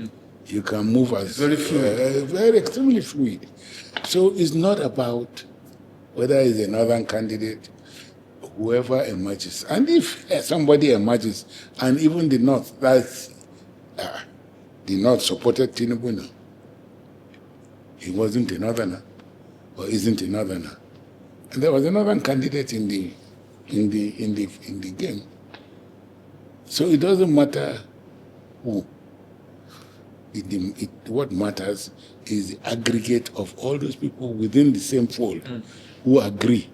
You can move as very fluid. Very extremely fluid. So it's not about whether it's a northern candidate, whoever emerges. And if somebody emerges, and even the North, that's the North supported Tinubu now. He wasn't a northerner, or isn't a northerner. And there was a northern candidate in the game. So it doesn't matter who. What matters is the aggregate of all those people within the same fold who agree.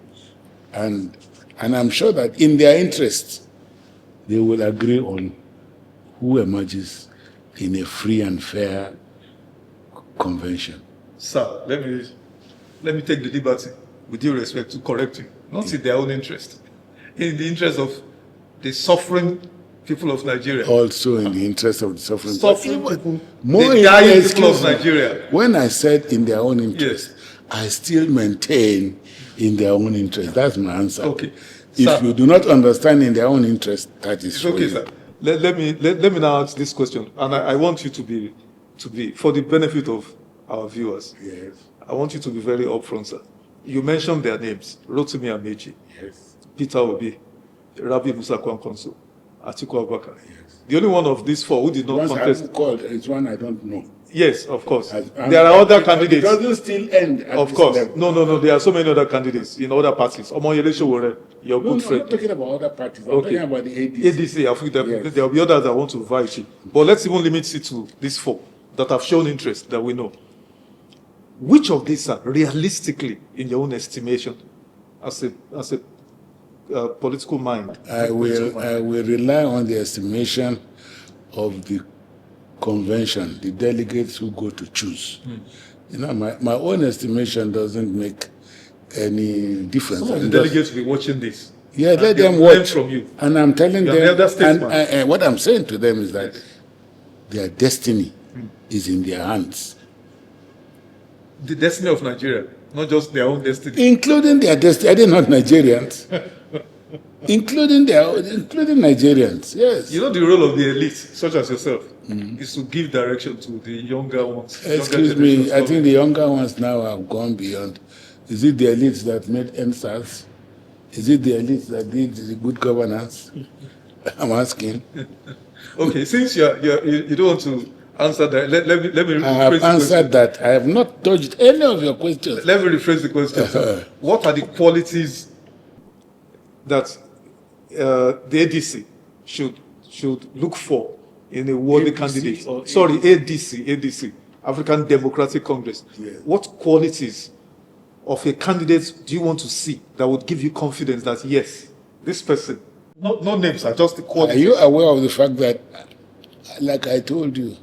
And I'm sure that in their interests, they will agree on who emerges in a free and fair convention. Sir, let me take the liberty, with due respect, to correct you. Not in their own interest. In the interest of the suffering people of Nigeria. Also in the interest of the suffering people. More the dying people of Nigeria. When I said in their own interest, yes, I still maintain in their own interest. That's my answer. Okay. If sir, you do not understand in their own interest, that is okay, you. Sir. Let me now ask this question, and I want you to be for the benefit of our viewers. Yes. I want you to be very upfront, sir. You mentioned their names: Rotimi Amaechi, yes, Peter Obi, Rabi Musa Kwankwaso, Atiku Abubakar. Yes. The only one of these four who did not contest. I called, it's one I don't know. Yes, of course. There are other candidates. It doesn't still end. Of course. No. There are so many other candidates in other parties. Omoyele Sowore, your good friend. I'm not talking about other parties. I'm talking about the ADC. ADC, I think that yes, there will be others that want to invite you. But let's even limit it to these four that have shown interest that we know. Which of these are realistically, in your own estimation, as a political mind? I will rely on the estimation of the convention, the delegates who go to choose. You know, my own estimation doesn't make any difference. Some of the delegates will be watching this. Yeah, let them watch from you. And I'm telling them, and what I'm saying to them is that their destiny is in their hands. The destiny of Nigeria, not just their own destiny. Including their destiny. I did not Nigerians. including Nigerians, yes. You know the role of the elite, such as yourself, is to give direction to the younger ones. Excuse me, I think the younger ones now have gone beyond. Is it the elites that made NSAS? Is it the elites that did the good governance? I'm asking. Okay, since you don't want to answer that, let me I have answered that. I have not dodged any of your questions. Let me rephrase the question. What are the qualities that the ADC should look for in a worthy candidate? Sorry, ADC, African Democratic Congress. Yeah. What qualities of a candidate do you want to see that would give you confidence that yes, this person, no names, are just the qualities? Are you aware of the fact that, like I told you,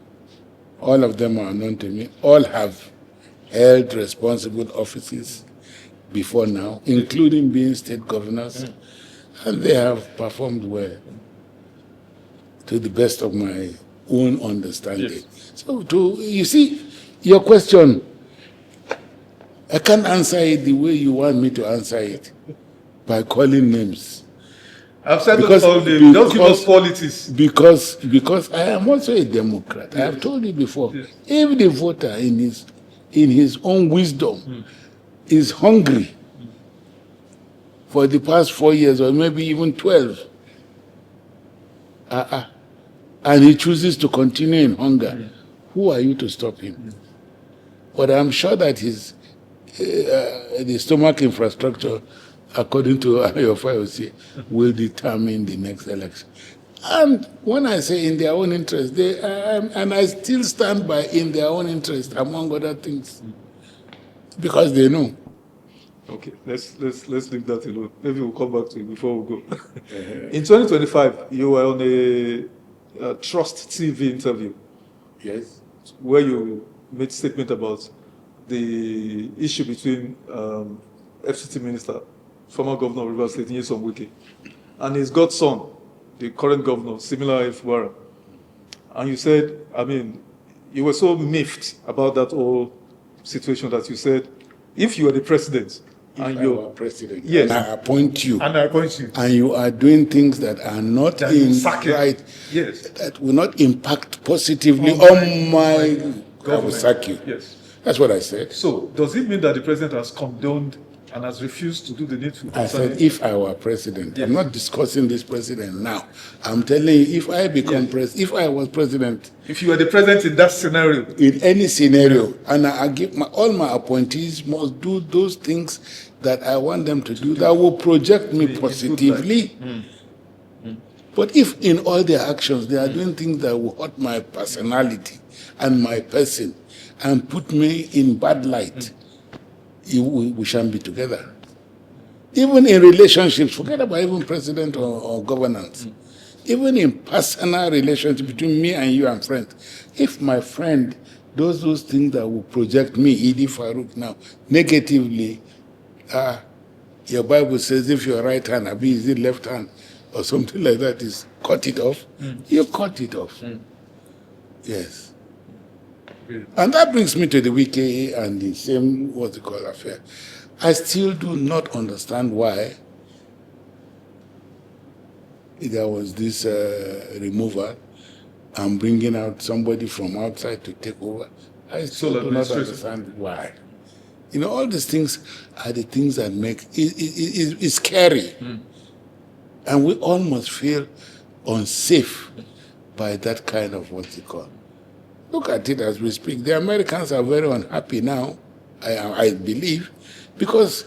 all of them are known to me, all have held responsible offices before now, including being state governors, and they have performed well, to the best of my own understanding. Yes. So, you see, your question, I can't answer it the way you want me to answer it, by calling names. I've said all names, just give us qualities. Because I am also a Democrat. Yes. I have told you before, yes, if the voter in his own wisdom is hungry for the past 4 years or maybe even 12, and he chooses to continue in hunger, who are you to stop him? But I'm sure that the stomach infrastructure, according to El-Rufai, will determine the next election. And when I say in their own interest, and I still stand by in their own interest, among other things, because they know. Okay, let's leave that alone. Maybe we'll come back to it before we go. In 2025, you were on a Trust TV interview. Yes. Where you made a statement about the issue between FCT Minister, former Governor of Rivers State, Nyesom Wike, and his godson, the current governor, similar Ifwara. And you said, I mean, you were so miffed about that whole situation that you said, if you were the president, and you are president, yes, and I appoint you, and you are doing things that are not right, yes, that will not impact positively on my government, I will sack you. Yes, that's what I said. So, does it mean that the president has condoned and has refused to do the needful? I said, if I were president, yes. I'm not discussing this president now. I'm telling you, if I become president, if I was president, if you were the president in that scenario, in any scenario, and I give all my appointees must do those things that I want them to do that will project me positively. But if in all their actions they are doing things that will hurt my personality and my person and put me in bad light, we shan't be together. Even in relationships, forget about even president or governance. Even in personal relations between me and you and friends, if my friend does those things that will project me, Idi Farouk, now negatively, your Bible says if your right hand, Abi, is it left hand, or something like that, is cut it off, you cut it off. Yes. And that brings me to the wiki and the same, what's it called, affair. I still do not understand why there was this removal and bringing out somebody from outside to take over. I still do not understand why. You know, all these things are the things that make it scary. And we almost feel unsafe by that kind of what's it called. Look at it as we speak. The Americans are very unhappy now, I believe, because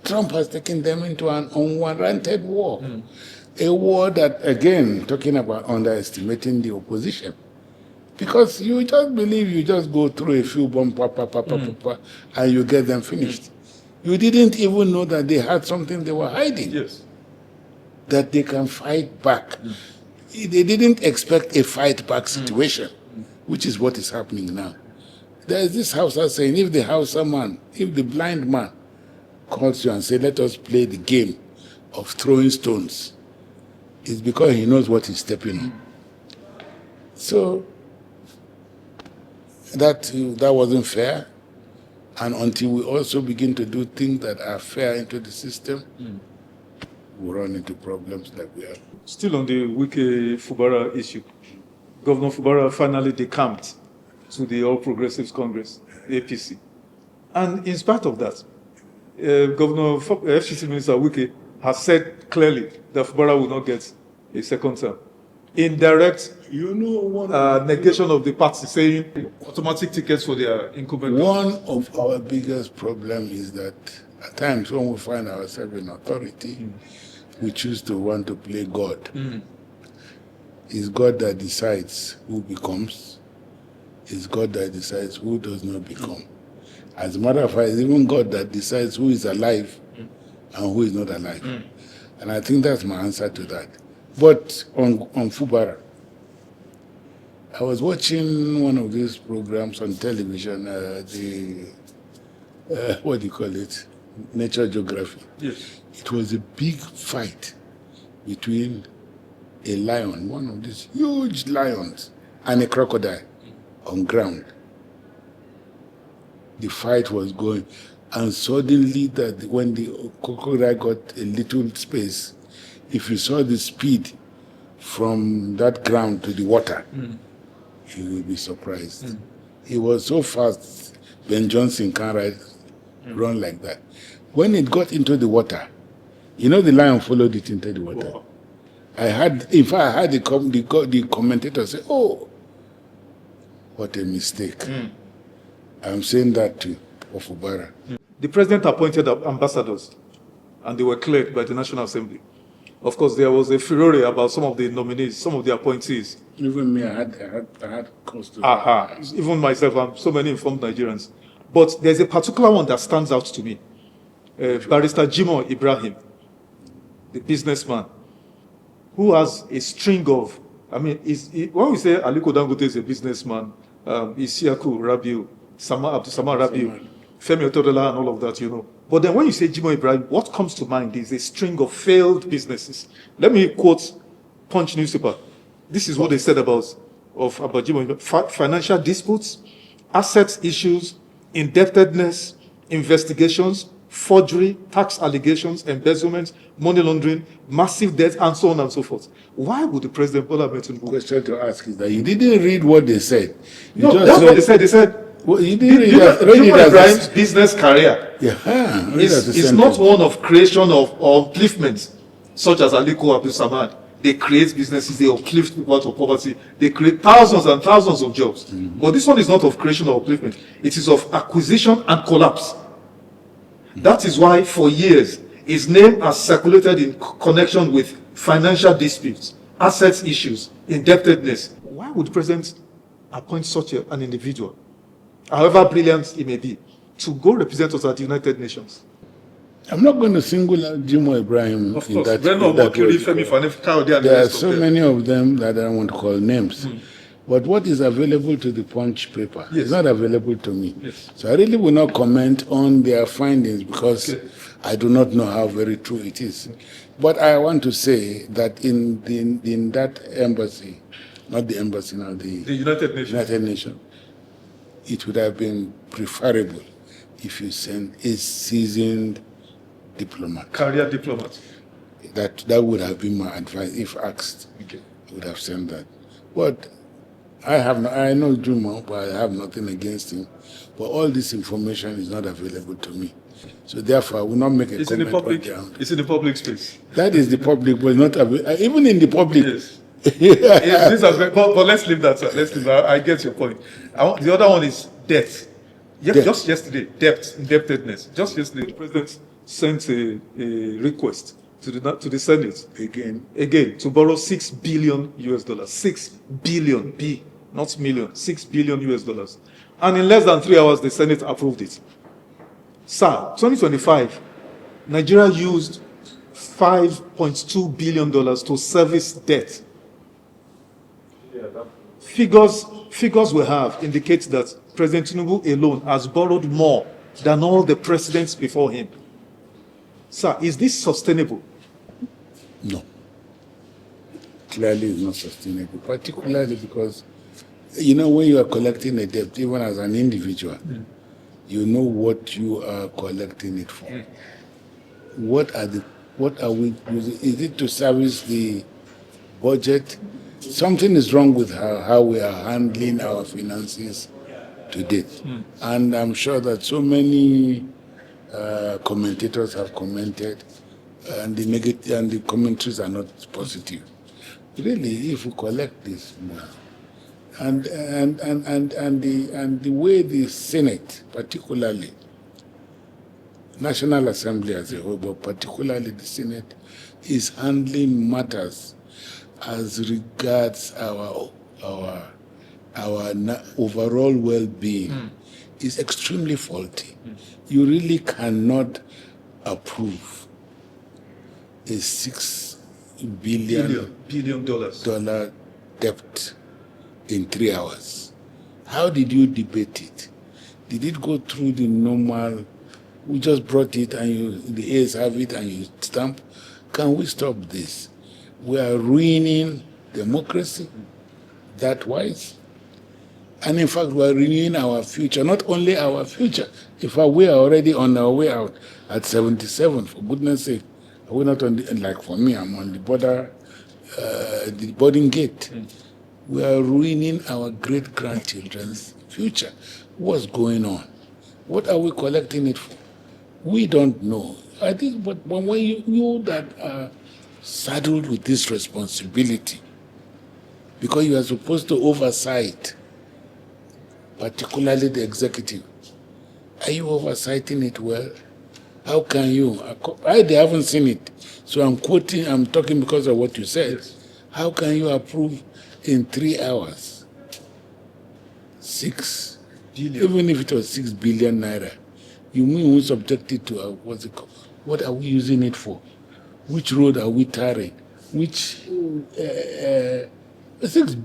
Trump has taken them into an unwarranted war. A war that, again, talking about underestimating the opposition. Because you just believe you just go through a few bombs, and you get them finished. You didn't even know that they had something they were hiding. Yes. That they can fight back. They didn't expect a fight back situation, which is what is happening now. There is this Hausa saying, if the blind man calls you and says, let us play the game of throwing stones, it's because he knows what he's stepping on. So that wasn't fair. And until we also begin to do things that are fair into the system, we run into problems like we have. Still on the Wike Fubara issue, Governor Fubara finally decamped to the All Progressives Congress, the APC. And in spite of that, Governor FCC Minister Wike has said clearly that Fubara will not get a second term. Indirect negation of the party, saying automatic tickets for their incumbent. One of our biggest problems is that at times when we find ourselves in authority, we choose to want to play God. It's God that decides who becomes. It's God that decides who does not become. As a matter of fact, it's even God that decides who is alive and who is not alive. And I think that's my answer to that. But on Fubara, I was watching one of these programs on television, what do you call it? Nature Geography. Yes. It was a big fight between a lion, one of these huge lions, and a crocodile on ground. The fight was going, and suddenly when the crocodile got a little space, if you saw the speed from that ground to the water, you will be surprised. He was so fast, Ben Johnson can't run like that. When it got into the water, you know the lion followed it into the water. Wow. I heard the commentator say, oh, what a mistake. I'm saying that to Ofubara. The president appointed ambassadors, and they were cleared by the National Assembly. Of course, there was a furore about some of the nominees, some of the appointees. Even me, I had close to even myself, and so many informed Nigerians. But there's a particular one that stands out to me. Barrister Jimoh Ibrahim, the businessman, who has a string of, when we say Aliko Dangote is a businessman, Isiaku Rabiu, Sama Rabiu, Femi Otodola and all of that, you know. But then when you say Jimoh Ibrahim, what comes to mind is a string of failed businesses. Let me quote Punch newspaper. This is what they said about Jimoh Ibrahim. Financial disputes, assets issues, indebtedness, investigations, forgery, tax allegations, embezzlement, money laundering, massive debt, and so on and so forth. Why would the President Bola Ahmed Tinubu? The question to ask is that you didn't read what they said. You No, just that's read, what they said. They said, well, you didn't read Ibrahim's business career is not one of creation of upliftment, such as Aliko Abdul Samad. They create businesses, they uplift people out of poverty, they create thousands and thousands of jobs. But this one is not of creation or upliftment, it is of acquisition and collapse. That is why for years his name has circulated in connection with financial disputes, assets issues, indebtedness. Why would the president appoint such an individual, however brilliant he may be, to go represent us at the United Nations? I'm not going to single out Jimo Ibrahim. Of course, there are so many of them that I don't want to call names. But what is available to the Punch paper is not available to me. So I really will not comment on their findings because I do not know how very true it is. But I want to say that in that embassy, not the embassy now, the United Nations, it would have been preferable if you sent a seasoned diplomat. Career diplomat. That would have been my advice if asked. I would have sent that. But I know Juma, but I have nothing against him. But all this information is not available to me. So therefore, I will not make a comment on ground. It's in the public space. That is the public, but not even in the public. Yes. But let's leave that. Let's leave that. I get your point. The other one is debt. Just yesterday, indebtedness. Just yesterday, the president sent a request to the Senate again to borrow $6 billion. $6 billion, B, not million, $6 billion. And in less than 3 hours, the Senate approved it. Sir, 2025, Nigeria used $5.2 billion to service debt. Figures we have indicate that President Tinubu alone has borrowed more than all the presidents before him. Sir, is this sustainable? No. Clearly it's not sustainable, particularly because, you know, when you are collecting a debt, even as an individual, you know what you are collecting it for. What are we using? Is it to service the budget? Something is wrong with how we are handling our finances to date. And I'm sure that so many commentators have commented, and the commentaries are not positive. Really, if we collect this money, and the way the Senate, particularly National Assembly as a whole, but particularly the Senate, is handling matters as regards our overall well-being, is extremely faulty. You really cannot approve a $6 billion debt in 3 hours. How did you debate it? Did it go through the normal, we just brought it and the A's have it and you stamp? Can we stop this? We are ruining democracy that wise. And in fact, we are renewing our future, not only our future. In fact, we are already on our way out at 77, for goodness sake. We're not on the, like for me, I'm on the border, the boarding gate. We are ruining our great-grandchildren's future. What's going on? What are we collecting it for? We don't know. I think, but when you that are saddled with this responsibility, because you are supposed to oversight, particularly the executive, are you oversighting it well? How can you? They haven't seen it, so I'm talking because of what you said. Yes. How can you approve in 3 hours 6 billion? Even if it was 6 billion naira, you mean we subject it to what's it called? What are we using it for? Which road are we tarring? Which $6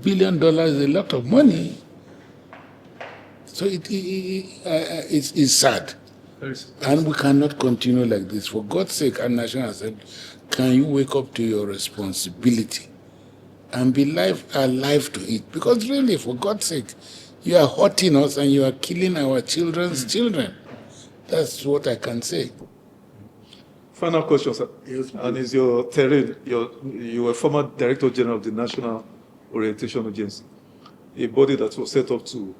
billion is a lot of money. So it's sad. And we cannot continue like this. For God's sake, and National Assembly, can you wake up to your responsibility and be alive to it? Because really, for God's sake, you are hurting us and you are killing our children's children. That's what I can say. Final question, sir. Yes, and is your terrain, you were former Director General of the National Orientation Agency, a body that was set up to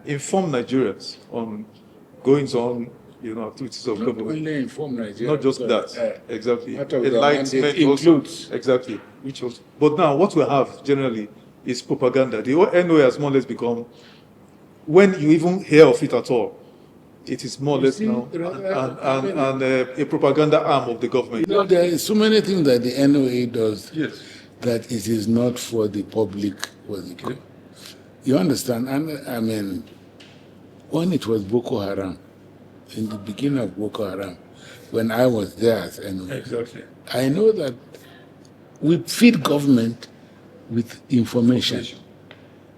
inform Nigerians on goings on, activities of government. Not only inform Nigerians. Not just that, exactly. Enlightenment includes. Exactly. But now what we have generally is propaganda. The NOA has more or less become, when you even hear of it at all, it is more or less now a propaganda arm of the government. There are so many things that the NOA does. Yes. That it is not for the public. Okay. You understand? And I mean, when it was Boko Haram, in the beginning of Boko Haram, when I was there as NOA, exactly. I know that we feed government with information.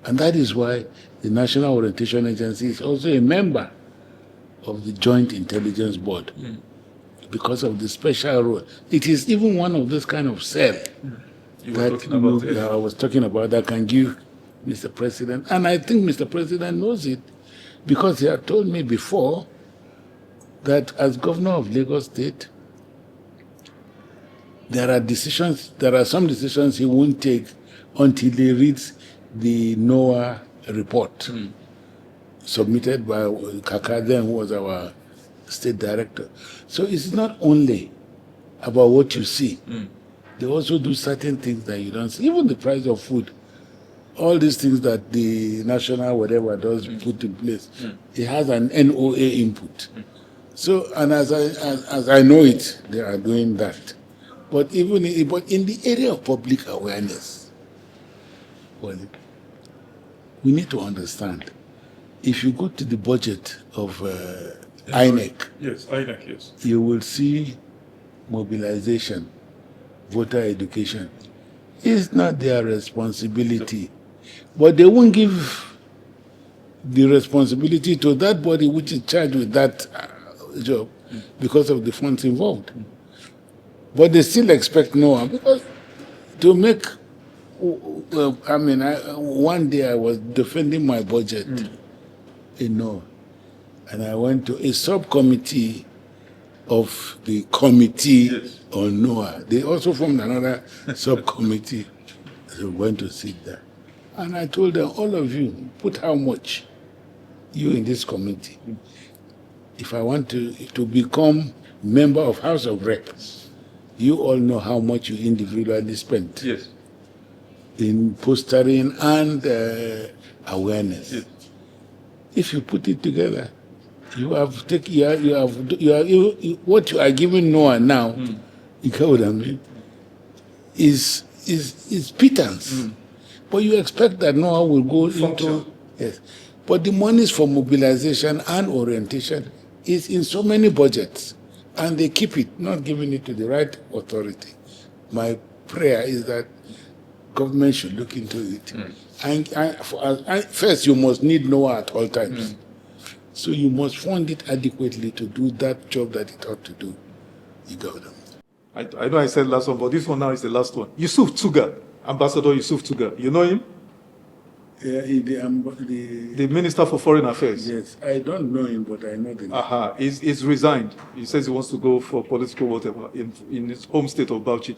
And that is why the National Orientation Agency is also a member of the Joint Intelligence Board, because of the special role. It is even one of those kind of cell that I was talking about that can give Mr. President, and I think Mr. President knows it, because he had told me before that as governor of Lagos State, there are some decisions he won't take until he reads the NOAA report submitted by Kaka, then who was our state director. So it's not only about what you see. They also do certain things that you don't see. Even the price of food, all these things that the national whatever does put in place, it has an NOA input. So, and as I know it, they are doing that. But in the area of public awareness, well, we need to understand. If you go to the budget of INEC, INEC, yes, you will see mobilization, voter education. It's not their responsibility, but they won't give the responsibility to that body which is charged with that job because of the funds involved. But they still expect NOAA, because to make, one day I was defending my budget in NOAA, and I went to a subcommittee of the committee on NOAA. They also formed another subcommittee. So we went to sit there. And I told them, all of you, put how much you in this committee. If I want to become member of House of Reps, you all know how much you individually spent in postering and awareness. Yes. If you put it together, what you are giving Noah now, you know what I mean, is pittance. But you expect that Noah will go into But the monies for mobilization and orientation is in so many budgets, and they keep it, not giving it to the right authority. My prayer is that government should look into it. And first, you must need Noah at all times. So you must fund it adequately to do that job that it ought to do. You got them. I know I said last one, but this one now is the last one. Yusuf Tuga, Ambassador Yusuf Tuga. You know him? Yeah, the Minister for Foreign Affairs. Yes, I don't know him, but I know the name. He's resigned. He says he wants to go for political whatever in his home state of Bauchi.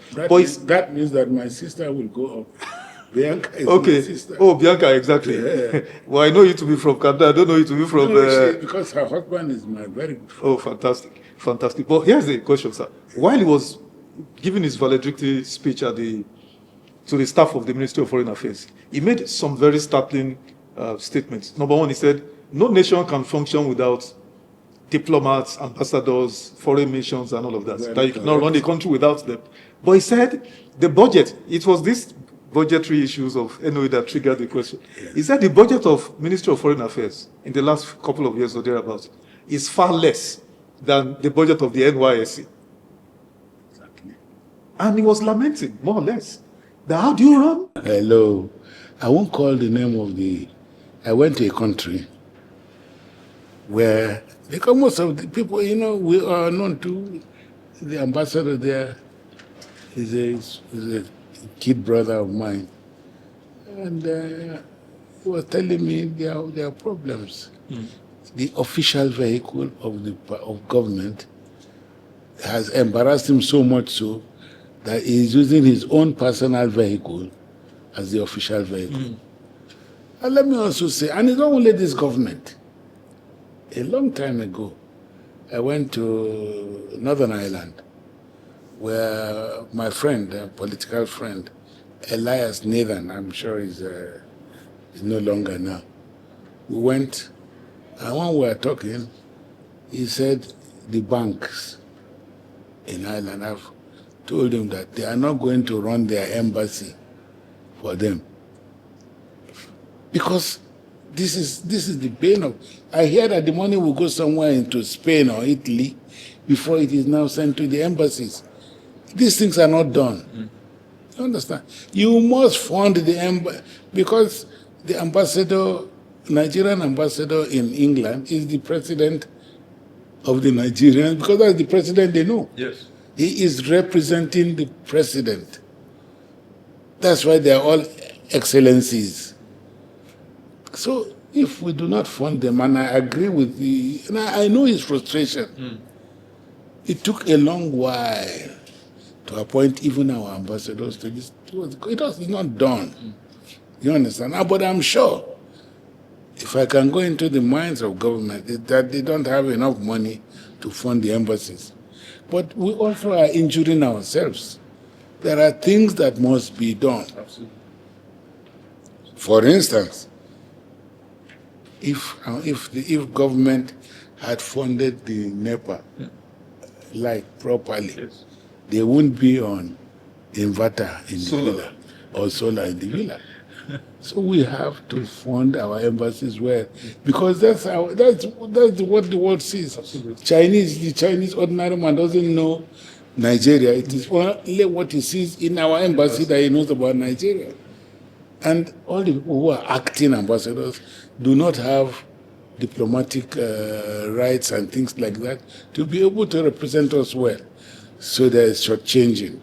That means that my sister will go up. Bianca is my sister. Oh, Bianca, exactly. Yeah. Well, I know you to be from Kaduna. I don't know you to be from... because her husband is my very good friend. Oh, fantastic. Fantastic. But here's the question, sir. While he was giving his valedictory speech to the staff of the Ministry of Foreign Affairs, he made some very startling statements. Number one, he said, no nation can function without diplomats, ambassadors, foreign missions, and all of that. That you cannot run the country without them. But he said, the budget, it was this budgetary issues of NOA that triggered the question. Yeah. He said the budget of Ministry of Foreign Affairs in the last couple of years or thereabouts is far less than the budget of the NYSC. Exactly. And he was lamenting, more or less, that how do you run? Hello. I won't call the name of I went to a country where, because most of the people, we are known to, the ambassador there is a kid brother of mine. And he was telling me there are problems. The official vehicle of government has embarrassed him so much so that he is using his own personal vehicle as the official vehicle. And let me also say, and it's not only this government. A long time ago, I went to Northern Ireland, where my friend, a political friend, Elias Nathan, I'm sure he's no longer now. We went, and when we were talking, he said the banks in Ireland have told him that they are not going to run their embassy for them. Because this is the pain of... I hear that the money will go somewhere into Spain or Italy before it is now sent to the embassies. These things are not done. You understand? You must fund the embassy, because the ambassador, Nigerian ambassador in England is the president of the Nigerians, because that's the president they know. Yes. He is representing the president. That's why they are all excellencies. So if we do not fund them, and I agree with the... And I know his frustration. It took a long while to appoint even our ambassadors to this. It was not done. You understand? But I'm sure, if I can go into the minds of government, that they don't have enough money to fund the embassies. But we also are injuring ourselves. There are things that must be done. Absolutely. For instance, if government had funded the NEPA properly, Yes. they wouldn't be on inverter in Solar. the villa or solar in the villa. So we have to fund our embassies well, because that's what the world sees. Absolutely. The Chinese ordinary man doesn't know Nigeria. It is only what he sees in our embassy that he knows about Nigeria. And all the people who are acting ambassadors do not have diplomatic rights and things like that to be able to represent us well. So there is shortchanging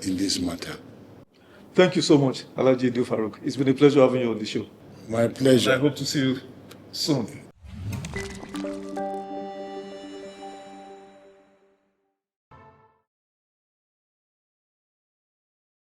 in this matter. Thank you so much, Alhaji Idi Farouk. It's been a pleasure having you on the show. My pleasure. I hope to see you soon.